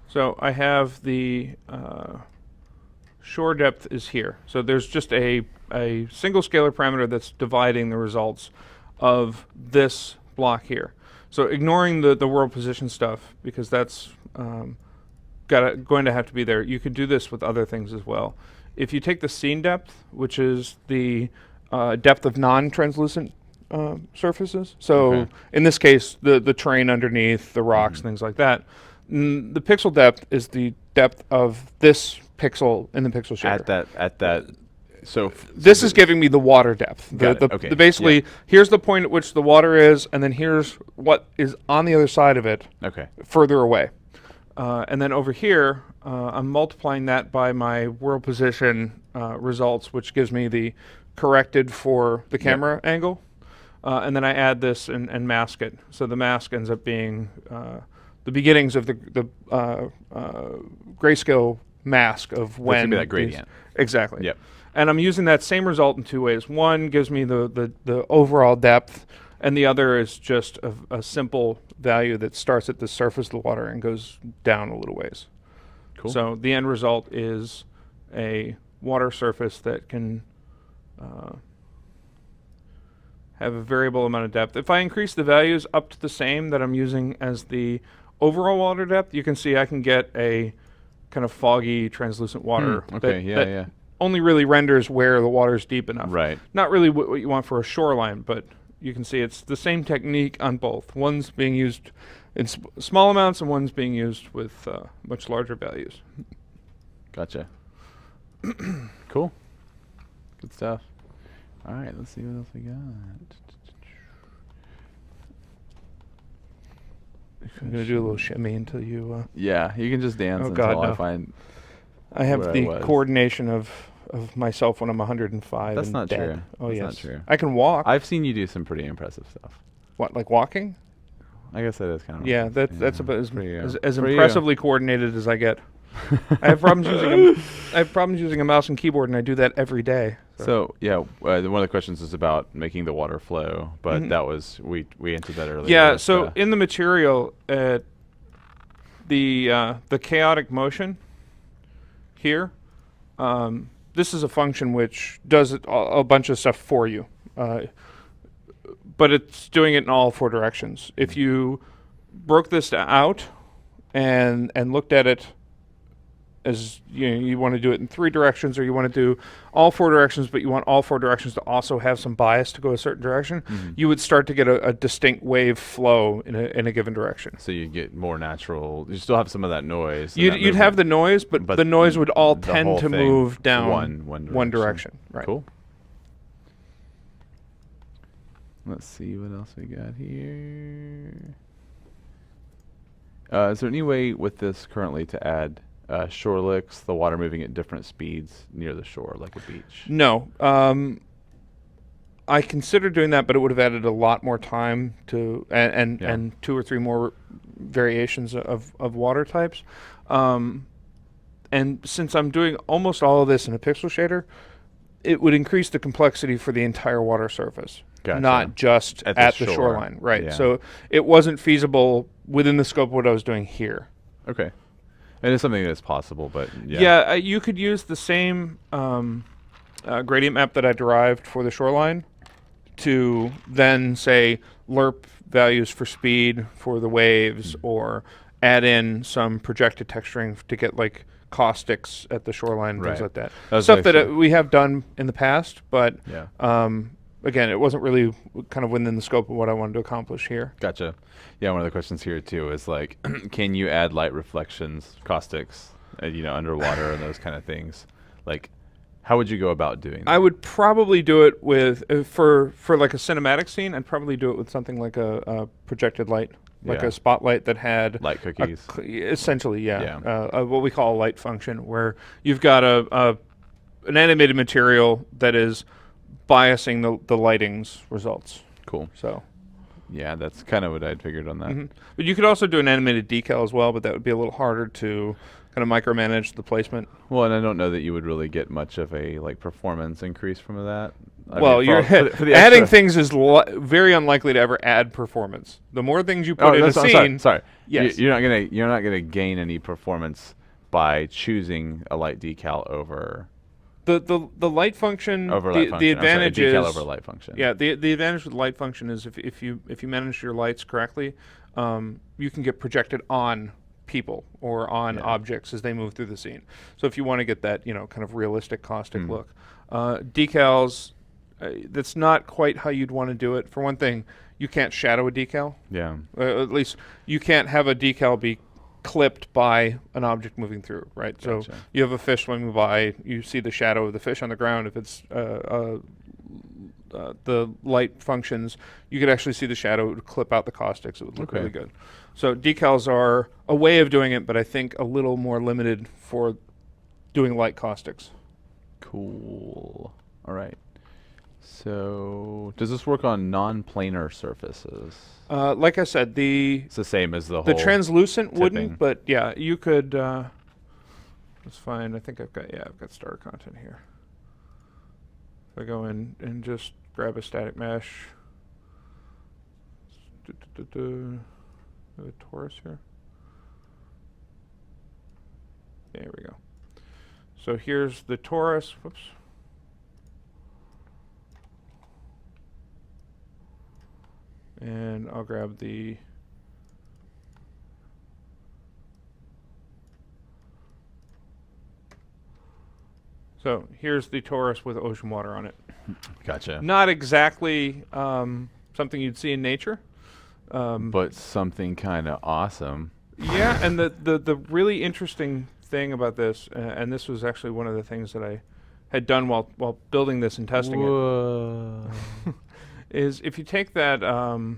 so I have the shore depth is here. So there's just a single scalar parameter that's dividing the results of this block here. So ignoring the world position stuff, because that's going to have to be there. You could do this with other things as well. If you take the scene depth, which is the depth of non-translucent surfaces. So Okay. in this case, the terrain underneath, the rocks, Mm-hmm. things like that. The pixel depth is the depth of this pixel in the pixel shader. At that. So This is giving me the water depth. Got it. Okay. Basically, here's the point at which the water is, and then here's what is on the other side of it, Okay. further away. And then over here, I'm multiplying that by my world position results, which gives me the corrected for the camera angle. And then I add this and mask it. So the mask ends up being the beginnings of the grayscale mask of when. That's gonna be that gradient. Exactly. Yep. And I'm using that same result in two ways. One gives me the overall depth, and the other is just a simple value that starts at the surface of the water and goes down a little ways. Cool. So the end result is a water surface that can have a variable amount of depth. If I increase the values up to the same that I'm using as the overall water depth, you can see I can get a kind of foggy, translucent water. Okay. that only really renders where the water is deep enough. Right. Not really what you want for a shoreline, but you can see it's the same technique on both. One's being used in small amounts and one's being used with much larger values. Gotcha. Cool. Good stuff. All right, let's see what else we got. I'm going to do a little shimmy until you... Yeah, you can just dance Oh, until God, I no. find. I have Where I the was. coordination of myself when I'm 105 That's and not dead. true. Oh, That's yes. not true. I can walk. I've seen you do some pretty impressive stuff. What, like walking? I guess that is kind of. Yeah, that's about as, For you. as For you. impressively coordinated as I get. I have problems using a mouse and keyboard, and I do that every day. So yeah, one of the questions is about making the water flow, but Mhm. that was we answered that earlier. Yeah, with, so in the material, the chaotic motion here, this is a function which does a bunch of stuff for you, but it's doing it in all four directions. If you broke this out and looked at it as you want to do it in three directions, or you want to do all four directions, but you want all four directions to also have some bias to go a certain direction, you would start to get a distinct wave flow in a given direction. So you get more natural. You still have some of that noise. and You'd that have the movement, noise, but but the noise would all the tend whole to thing move down one direction. Right. Cool. Let's see what else we got here. Is there any way with this currently to add shore licks, the water moving at different speeds near the shore, like a beach? No. I considered doing that, but it would have added a lot more time to and two or three more variations of water types. And since I'm doing almost all of this in a pixel shader, it would increase the complexity for the entire water surface, Gotcha. not just At at the the shore. shoreline. Right. Yeah. So it wasn't feasible within the scope of what I was doing here. Okay. And it's something that's possible, but Yeah, you could use the same gradient map that I derived for the shoreline to then say lerp values for speed for the waves, or add in some projected texturing to get like caustics at the shoreline, Right. things like that. That's Stuff that actually- we have done in the past, but Yeah. again, it wasn't really kind of within the scope of what I wanted to accomplish here. Gotcha. Yeah, one of the questions here too is like, can you add light reflections, caustics, underwater and those kind of things? Like, how would you go about doing that? I would probably do it with for like a cinematic scene. I'd probably do it with something like a projected light, like Yeah. a spotlight that had Light cookies. essentially, Yeah. what we call a light function, where you've got an animated material that is biasing the lighting's results. Cool. So, Yeah, that's kind of what I'd figured on that. but you could also do an animated decal as well, but that would be a little harder to kind of micromanage the placement. Well, and I don't know that you would really get much of a performance increase from that. Well, you're for the adding extra- things is very unlikely to ever add performance. The more things you put in a I'm scene, sorry. Yes. You're not gonna gain any performance by choosing a light decal over the light function, light function. the I'm sorry, a advantage decal is over light function. yeah. The advantage with light function is if you manage your lights correctly, you can get projected on people or on objects as they move through the scene. So if you want to get that kind of realistic caustic look, decals that's not quite how you'd want to do it. For one thing, you can't shadow a decal. Yeah. At least you can't have a decal be clipped by an object moving through, right? Gotcha. So you have a fish swimming by, you see the shadow of the fish on the ground. If it's the light functions, you could actually see the shadow. It would clip out the caustics. It would look really good. So decals are a way of doing it, but I think a little more limited for doing light caustics. Cool. All right. So does this work on non-planar surfaces? Like I said, It's the same as the the whole translucent tipping. wouldn't, but yeah, you could. Let's find. I think I've got starter content here. If I go in and just grab a static mesh, the torus here. There we go. So here's the torus. Whoops. And I'll grab the so here's the torus with ocean water on it. Gotcha. Not exactly something you'd see in nature. But something kind of awesome. Yeah, and the really interesting thing about this, and this was actually one of the things that I had done while building this and testing Whoa. it, is if you take that do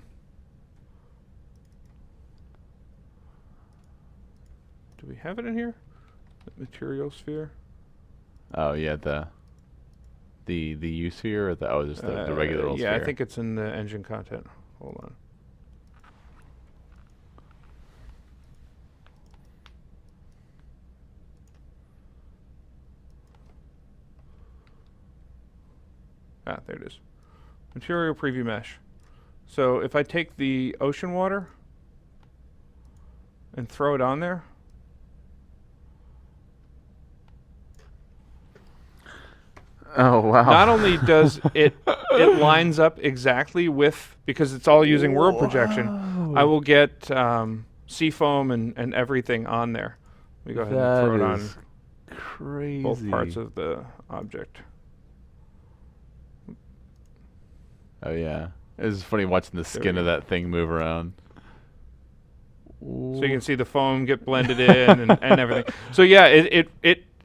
we have it in here? The material sphere? Oh yeah, the U sphere or just the regular old yeah, sphere? I think it's in the engine content. Hold on. Ah, there it is. Material preview mesh. So if I take the ocean water and throw it on there, Oh wow. not only does it lines up exactly with, because it's all using world projection, I will get sea foam and everything on there. We go ahead and throw it on crazy. both parts of the object. Oh yeah. It's funny watching the skin of that thing move around. So you can see the foam get blended in and everything. So yeah,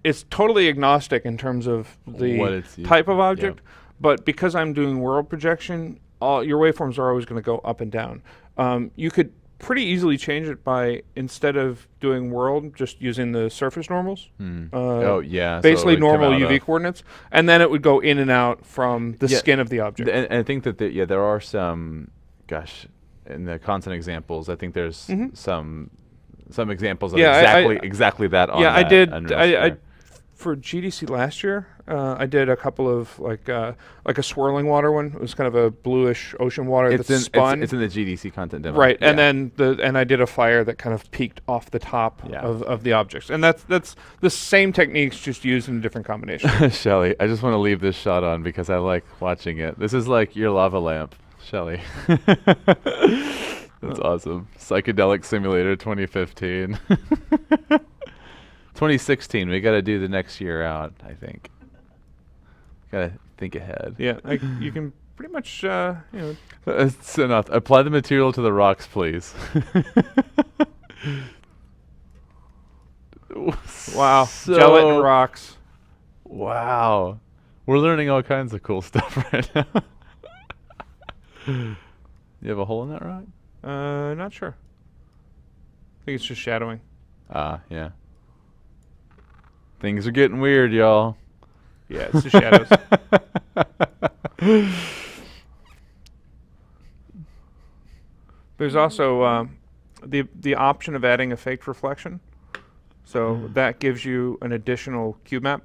it's totally agnostic in terms of the type of object, but because I'm doing world projection, all your waveforms are always going to go up and down. You could pretty easily change it by, instead of doing world, just using the surface normals. Oh yeah. Basically so normal UV coordinates, and then it would go in and out from the skin of the object. And I think that there are some, in the content examples, I think there's some examples of exactly that on I that did. Unreal I Sphere. for GDC last year, I did a couple of like a swirling water one. It was kind of a bluish ocean water that spun. It's in the GDC content demo. Right, and then I did a fire that kind of peaked off the top of the objects, and that's the same techniques, just used in a different combination. Shelly, I just want to leave this shot on because I like watching it. This is like your lava lamp, Shelly. That's awesome. Psychedelic Simulator 2015. 2016, we got to do the next year out, I think. Got to think ahead. Yeah, you can pretty much, That's enough. Apply the material to the rocks, please. Wow. So, Gelatin rocks. Wow. We're learning all kinds of cool stuff right now. You have a hole in that rock? Not sure. I think it's just shadowing. Yeah. Things are getting weird, y'all. Yeah, it's the shadows. There's also the option of adding a faked reflection. So that gives you an additional cube map.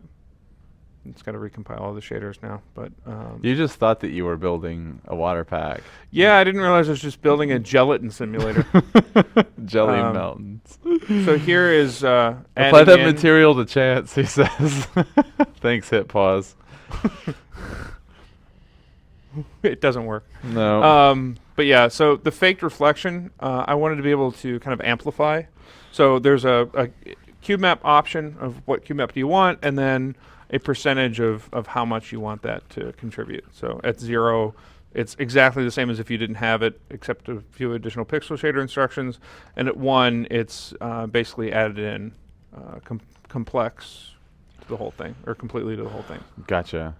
It's got to recompile all the shaders now, but You just thought that you were building a water pack. yeah, I didn't realize I was just building a gelatin simulator. Jelly mountains. So here is Apply that material to Chance, he says. Thanks, hit pause. It doesn't work. No. But yeah, so the faked reflection, I wanted to be able to kind of amplify. So there's cube map option of what cube map do you want, and then a percentage of how much you want that to contribute. So at 0, it's exactly the same as if you didn't have it, except a few additional pixel shader instructions. And at 1, it's basically added in complex to the whole thing, or completely to the whole thing. Gotcha.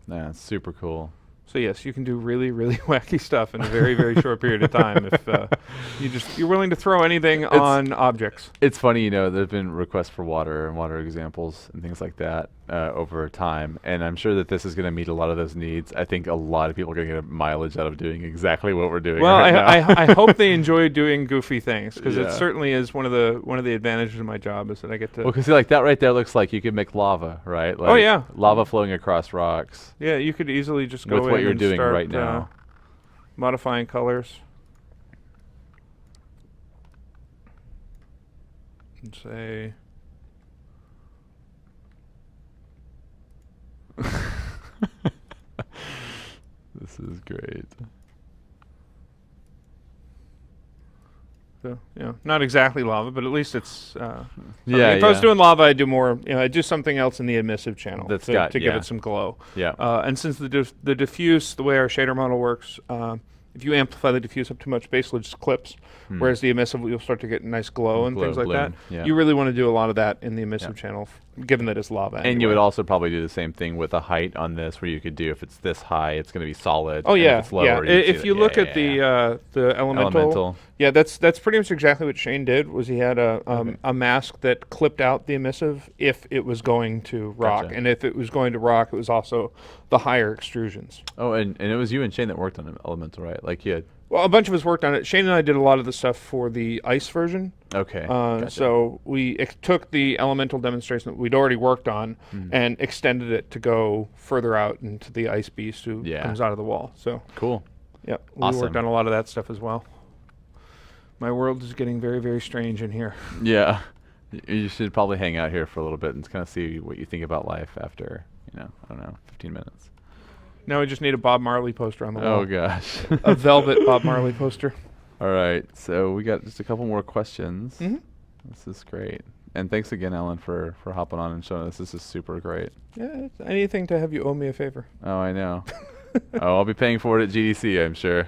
Yeah, super cool. So yes, you can do really, really wacky stuff in a very, very short period of time if you're willing to throw anything on objects. It's funny, there's been requests for water and water examples and things like that over time, and I'm sure that this is going to meet a lot of those needs. I think a lot of people are going to get a mileage out of doing exactly what we're doing. Well, right now. I hope they enjoy doing goofy things, because Yeah. it certainly is one of the advantages of my job is that I get to. Well, because like that right there looks like you could make lava, right? Like Oh, yeah. lava flowing across rocks. Yeah, you could easily just go With in what you're and doing start, right now. modifying colors. And say. This is great. So, not exactly lava, but at least it's. Yeah, if I was doing lava, I'd do more. I'd do something else in the emissive channel That's to got- give yeah. it some glow. Yeah. And since the diffuse, the way our shader model works, if you amplify the diffuse up too much, basically just clips. Whereas the emissive, you'll start to get nice glow and Glow, things like bloom, that. yeah. You really want to do a lot of that in the emissive channel, given that it's lava. And you anyway. would also probably do the same thing with a height on this, where you could do, if it's this high, it's going to be solid. Oh and yeah, If it's lower, yeah. you'd see If that- you look at yeah. the elemental, yeah, that's pretty much exactly what Shane did. Was he had a mask that clipped out the emissive if it was going to rock, Gotcha. and if it was going to rock, it was also the higher extrusions. Oh, and it was you and Shane that worked on Elemental, right? Like you had. Well, a bunch of us worked on it. Shane and I did a lot of the stuff for the ice version. Okay. Gotcha. So we took the elemental demonstration that we'd already worked on and extended it to go further out into the ice beast who comes out of the wall. So Cool. yeah, we Awesome. worked on a lot of that stuff as well. My world is getting very, very strange in here. Yeah. You should probably hang out here for a little bit and kind of see what you think about life after, I don't know, 15 minutes. Now we just need a Bob Marley poster on the wall. Oh, gosh. A velvet Bob Marley poster. All right. So we got just a couple more questions. Mhm. This is great. And thanks again, Ellen, for hopping on and showing us. This is super great. Yeah, it's anything to have you owe me a favor. Oh, I know. I'll be paying for it at GDC, I'm sure.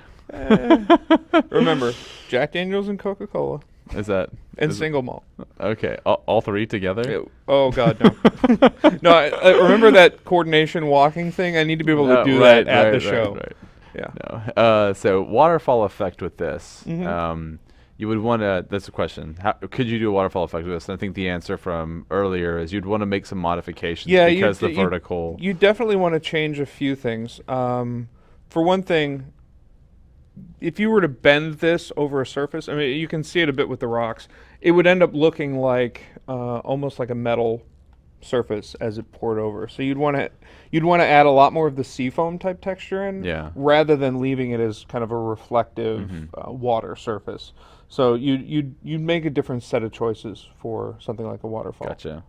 Remember, Jack Daniels and Coca-Cola. Is that? And is single malt. Okay. All three together? Oh God, no. No, I remember that coordination walking thing. I need to be able to do right, that at right, the right, show. right. Yeah. No. So waterfall effect with this. Mhm. You would want to. That's the question. How could you do a waterfall effect with this? And I think the answer from earlier is you'd want to make some modifications because the vertical. You definitely want to change a few things. For one thing, if you were to bend this over a surface, I mean, you can see it a bit with the rocks. It would end up looking like almost like a metal surface as it poured over. So you'd want to add a lot more of the seafoam type texture in, rather than leaving it as kind of a reflective water surface. So you'd make a different set of choices for something like a waterfall. Gotcha.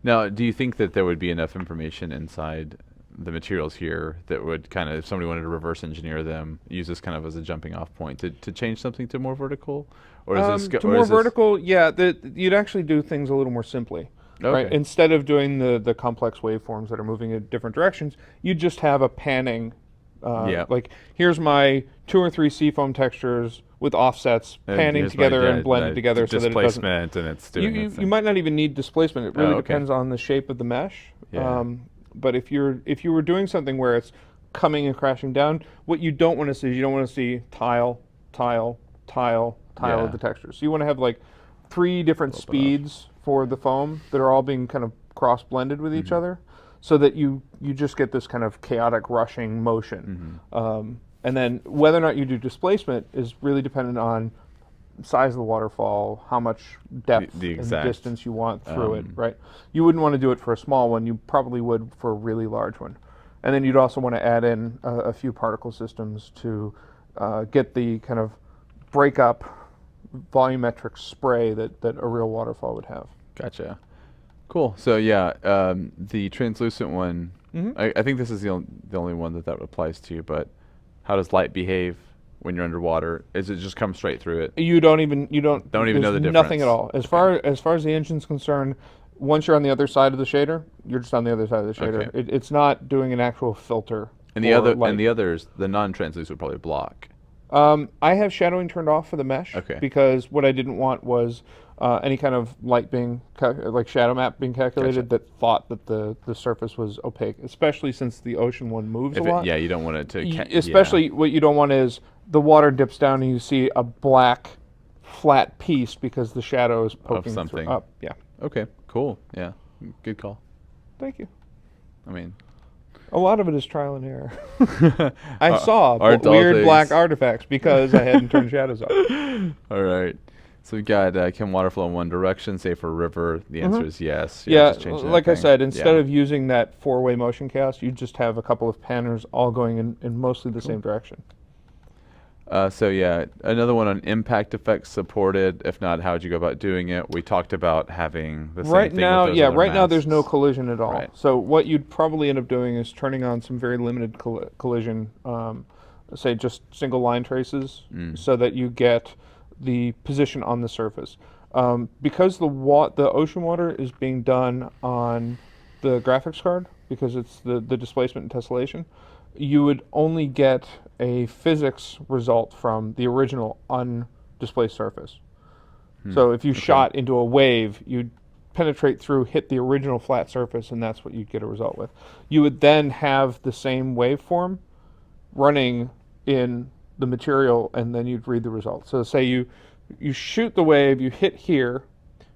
Now, do you think that there would be enough information inside the materials here that would kind of, if somebody wanted to reverse engineer them, use this kind of as a jumping off point to change something to more vertical? Or is this to more vertical, yeah, you'd actually do things a little more simply. Right? Okay. Instead of doing the complex waveforms that are moving in different directions, you just have a panning. Like, here's my 2 or 3 seafoam textures with offsets panning here's together my and blended together so that it doesn't. displacement, and it's doing its You thing. might not even need displacement. It really okay. depends on the shape of the mesh. Yeah. But if you were doing something where it's coming and crashing down, what you don't want to see is you don't want to see tile of the textures. So you want to have like 3 different speeds for the foam that are all being kind of cross blended with each other, so that you just get this kind of chaotic rushing motion. And then whether or not you do displacement is really dependent on size of the waterfall, how much depth The and exact, distance you want through it, right? You wouldn't want to do it for a small one. You probably would for a really large one. And then you'd also want to add in a few particle systems to get the kind of break up volumetric spray that a real waterfall would have. Gotcha. Cool. So yeah, the translucent one, I think this is the only one that applies to, but how does light behave when you're underwater? Is it just come straight through it? You don't even know the there's difference. nothing at all. As far as the engine's concerned, once you're on the other side of the shader, you're just on the other side of the shader. Okay. It's not doing an actual filter. And for light. the others, the non-translucent would probably block. I have shadowing turned off for the mesh Okay. because what I didn't want was any kind of light being like shadow map being calculated that thought that the surface was opaque, especially since the ocean one moves a lot. Yeah, you don't want it to. Especially what you don't want is the water dips down and you see a black flat piece because the shadow is poking something. up. Yeah. Okay, cool. Yeah, good call. Thank you. I mean, a lot of it is trial and error. I saw art weird things. black artifacts because I hadn't turned shadows off. All right. So we got can water flow in one direction, say for a river? The answer is yes. Yeah, just changing like that I thing. said, instead of using that four-way motion cast, you just have a couple of panners all going in mostly the same direction. So yeah, another one on impact effects supported. If not, how would you go about doing it? We talked about having the same Right thing now, with those yeah, other right now there's no masks. collision at all. Right. So what you'd probably end up doing is turning on some very limited collision, say just single line traces, so that you get the position on the surface. Because the ocean water is being done on the graphics card, because it's the displacement and tessellation, you would only get a physics result from the original undisplaced surface. So if you shot into a wave, you'd penetrate through, hit the original flat surface, and that's what you'd get a result with. You would then have the same waveform running in the material, and then you'd read the result. So say you shoot the wave, you hit here,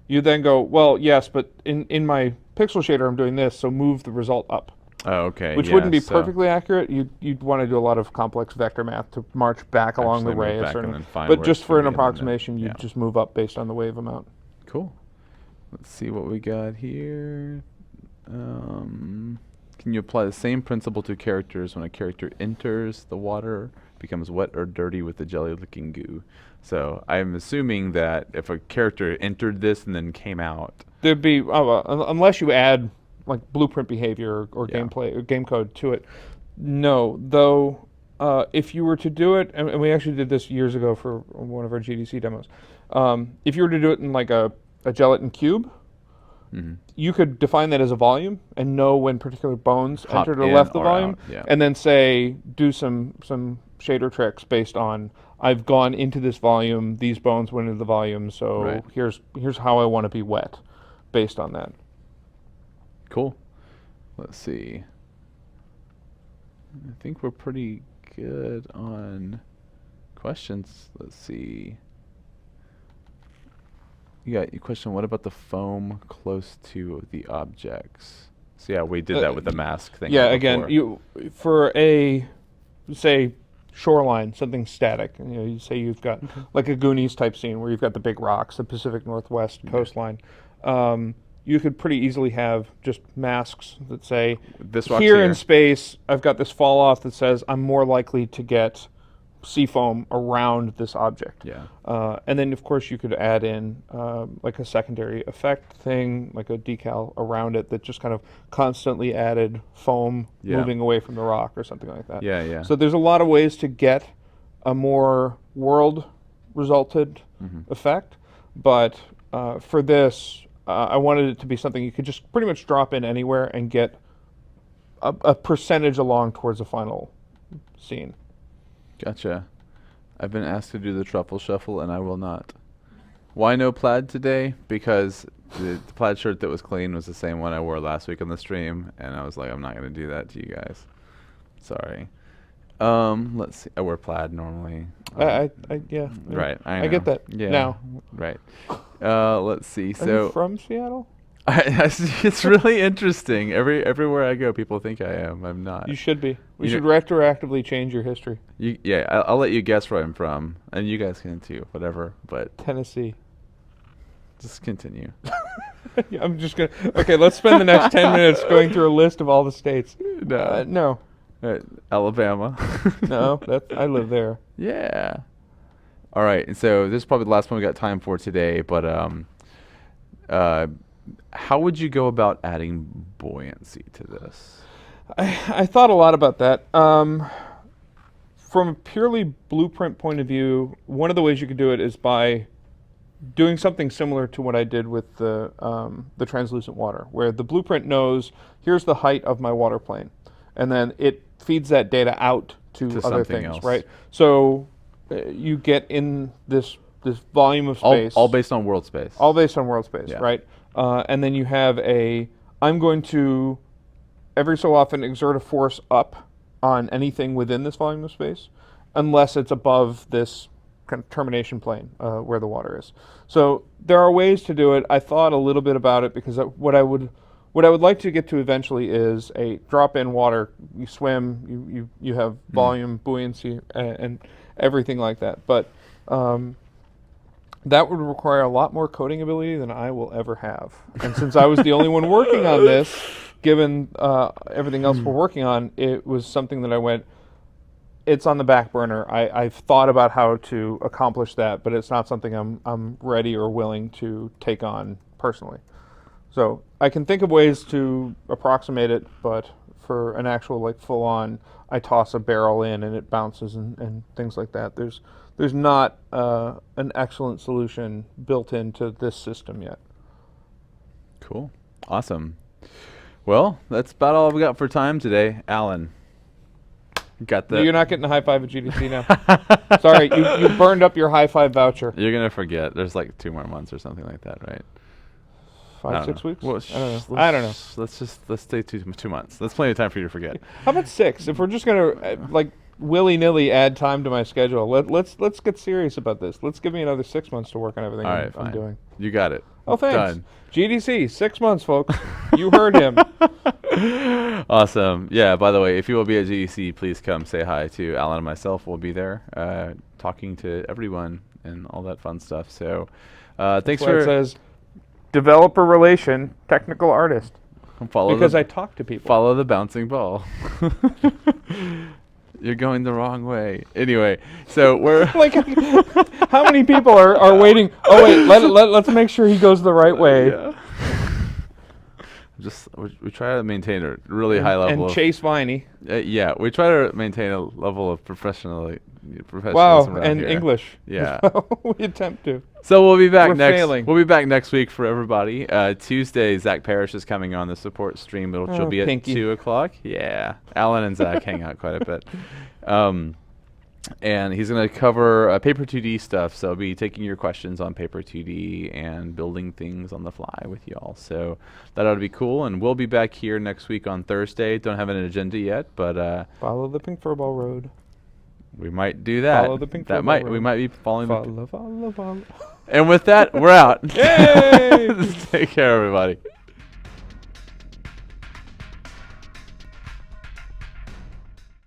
you then go, well, yes, but in my pixel shader I'm doing this, so move the result up. Oh, okay. Which yeah, wouldn't be so perfectly accurate. You'd want to do a lot of complex vector math to march back along the Actually move ray. back and then find But where just it's for an gonna be and then- approximation, you'd yeah. just move up based on the wave amount. Cool. Let's see what we got here. Can you apply the same principle to characters when a character enters the water, becomes wet or dirty with the jelly-looking goo? So I'm assuming that if a character entered this and then came out, There'd be unless you add like blueprint behavior or Yeah. gameplay or game code to it. No, though, if you were to do it, and we actually did this years ago for one of our GDC demos. If you were to do it in like a gelatin cube, you could define that as a volume and know when particular bones Hop entered or in left the or volume, out, yeah. and then say do some shader tricks based on I've gone into this volume, these bones went into the volume, so Right. here's how I want to be wet, based on that. cool. Let's see. I think we're pretty good on questions. Let's see. You got your question, what about the foam close to the objects? So yeah, we did that with the mask thing. Yeah, before. again, you for a say shoreline, something static. You say you've got like a Goonies type scene where you've got the big rocks, the Pacific Northwest coastline. You could pretty easily have just masks that say, This rock's here here. in space, I've got this fall off that says I'm more likely to get sea foam around this object. Yeah. And then, of course, you could add in like a secondary effect thing, like a decal around it that just kind of constantly added foam Yeah. moving away from the rock or something like that. Yeah, yeah. So there's a lot of ways to get a more world resulted effect. But for this, I wanted it to be something you could just pretty much drop in anywhere and get a percentage along towards the final scene. Gotcha. I've been asked to do the truffle shuffle, and I will not. Why no plaid today? Because the plaid shirt that was clean was the same one I wore last week on the stream, and I was like, I'm not going to do that to you guys. Sorry. Let's see. I wear plaid normally. Yeah. Right. I get know. that Yeah. now. Right. Let's see. Are So you from Seattle? it's really interesting. Everywhere I go, people think I am. I'm not. You should be. We You should know- retroactively change your history. Yeah, I'll let you guess where I'm from, and you guys can too. Whatever. But Tennessee. just continue. Yeah, I'm just gonna. Okay, let's spend the next 10 minutes going through a list of all the states. No. No, Alabama. no, I live there. Yeah. All right. And so this is probably the last one we got time for today. But how would you go about adding buoyancy to this? I thought a lot about that. from a purely blueprint point of view, one of the ways you could do it is by doing something similar to what I did with the translucent water, where the blueprint knows here's the height of my water plane, and then it feeds that data out to other things, else. right? So you get in this volume of space, all based on world space. all based on world space, Yeah. right? And then you have I'm going to every so often exert a force up on anything within this volume of space, unless it's above this kind of termination plane where the water is. So there are ways to do it. I thought a little bit about it because what I would like to get to eventually is a drop-in water. You swim, you have volume, buoyancy, and everything like that. But that would require a lot more coding ability than I will ever have. And since I was the only one working on this, given everything else we're working on, it was something that I went, it's on the back burner. I've thought about how to accomplish that, but it's not something I'm ready or willing to take on personally. So I can think of ways to approximate it, but for an actual like full-on, I toss a barrel in and it bounces and things like that. There's not an excellent solution built into this system yet. Cool. Awesome. Well, that's about all we got for time today. Alan, got the... You're not getting a high five at GDC now. Sorry, you burned up your high five voucher. You're going to forget. There's like 2 more months or something like that, right? 5, 6 weeks? Well, I don't know. Let's stay 2 months. That's plenty of time for you to forget. How about 6? If we're just gonna like willy-nilly add time to my schedule, let's get serious about this. Let's give me another 6 months to work on everything All right, I'm doing. You got it. Oh, thanks. Done. GDC, 6 months, folks. You heard him. Awesome. Yeah, by the way, if you will be at GDC, please come say hi to Alan and myself. We'll be there talking to everyone and all that fun stuff. So thanks That's why for... it says developer relation, technical artist. Because I talk to people. Follow the bouncing ball. You're going the wrong way. Anyway, so we're... Like, how many people are waiting? Oh, wait, let's make sure he goes the right way. Yeah. We try to maintain a really high level and Chase Viney. Yeah, we try to maintain a level of professionalism Wow, around and here. English. Yeah. We attempt to. So we'll be back We're next. failing. We'll be back next week for everybody. Tuesday, Zach Parrish is coming on the support stream, which will be at Pinky. 2:00. Yeah, Alan and Zach hang out quite a bit. And he's going to cover Paper 2D stuff, so I'll be taking your questions on Paper 2D and building things on the fly with y'all. So that ought to be cool, and we'll be back here next week on Thursday. Don't have an agenda yet, but Follow the pink furball road. we might do that. Follow the pink that furball might road. we might be following. Follow. And with that, we're out. Yay! Take care, everybody.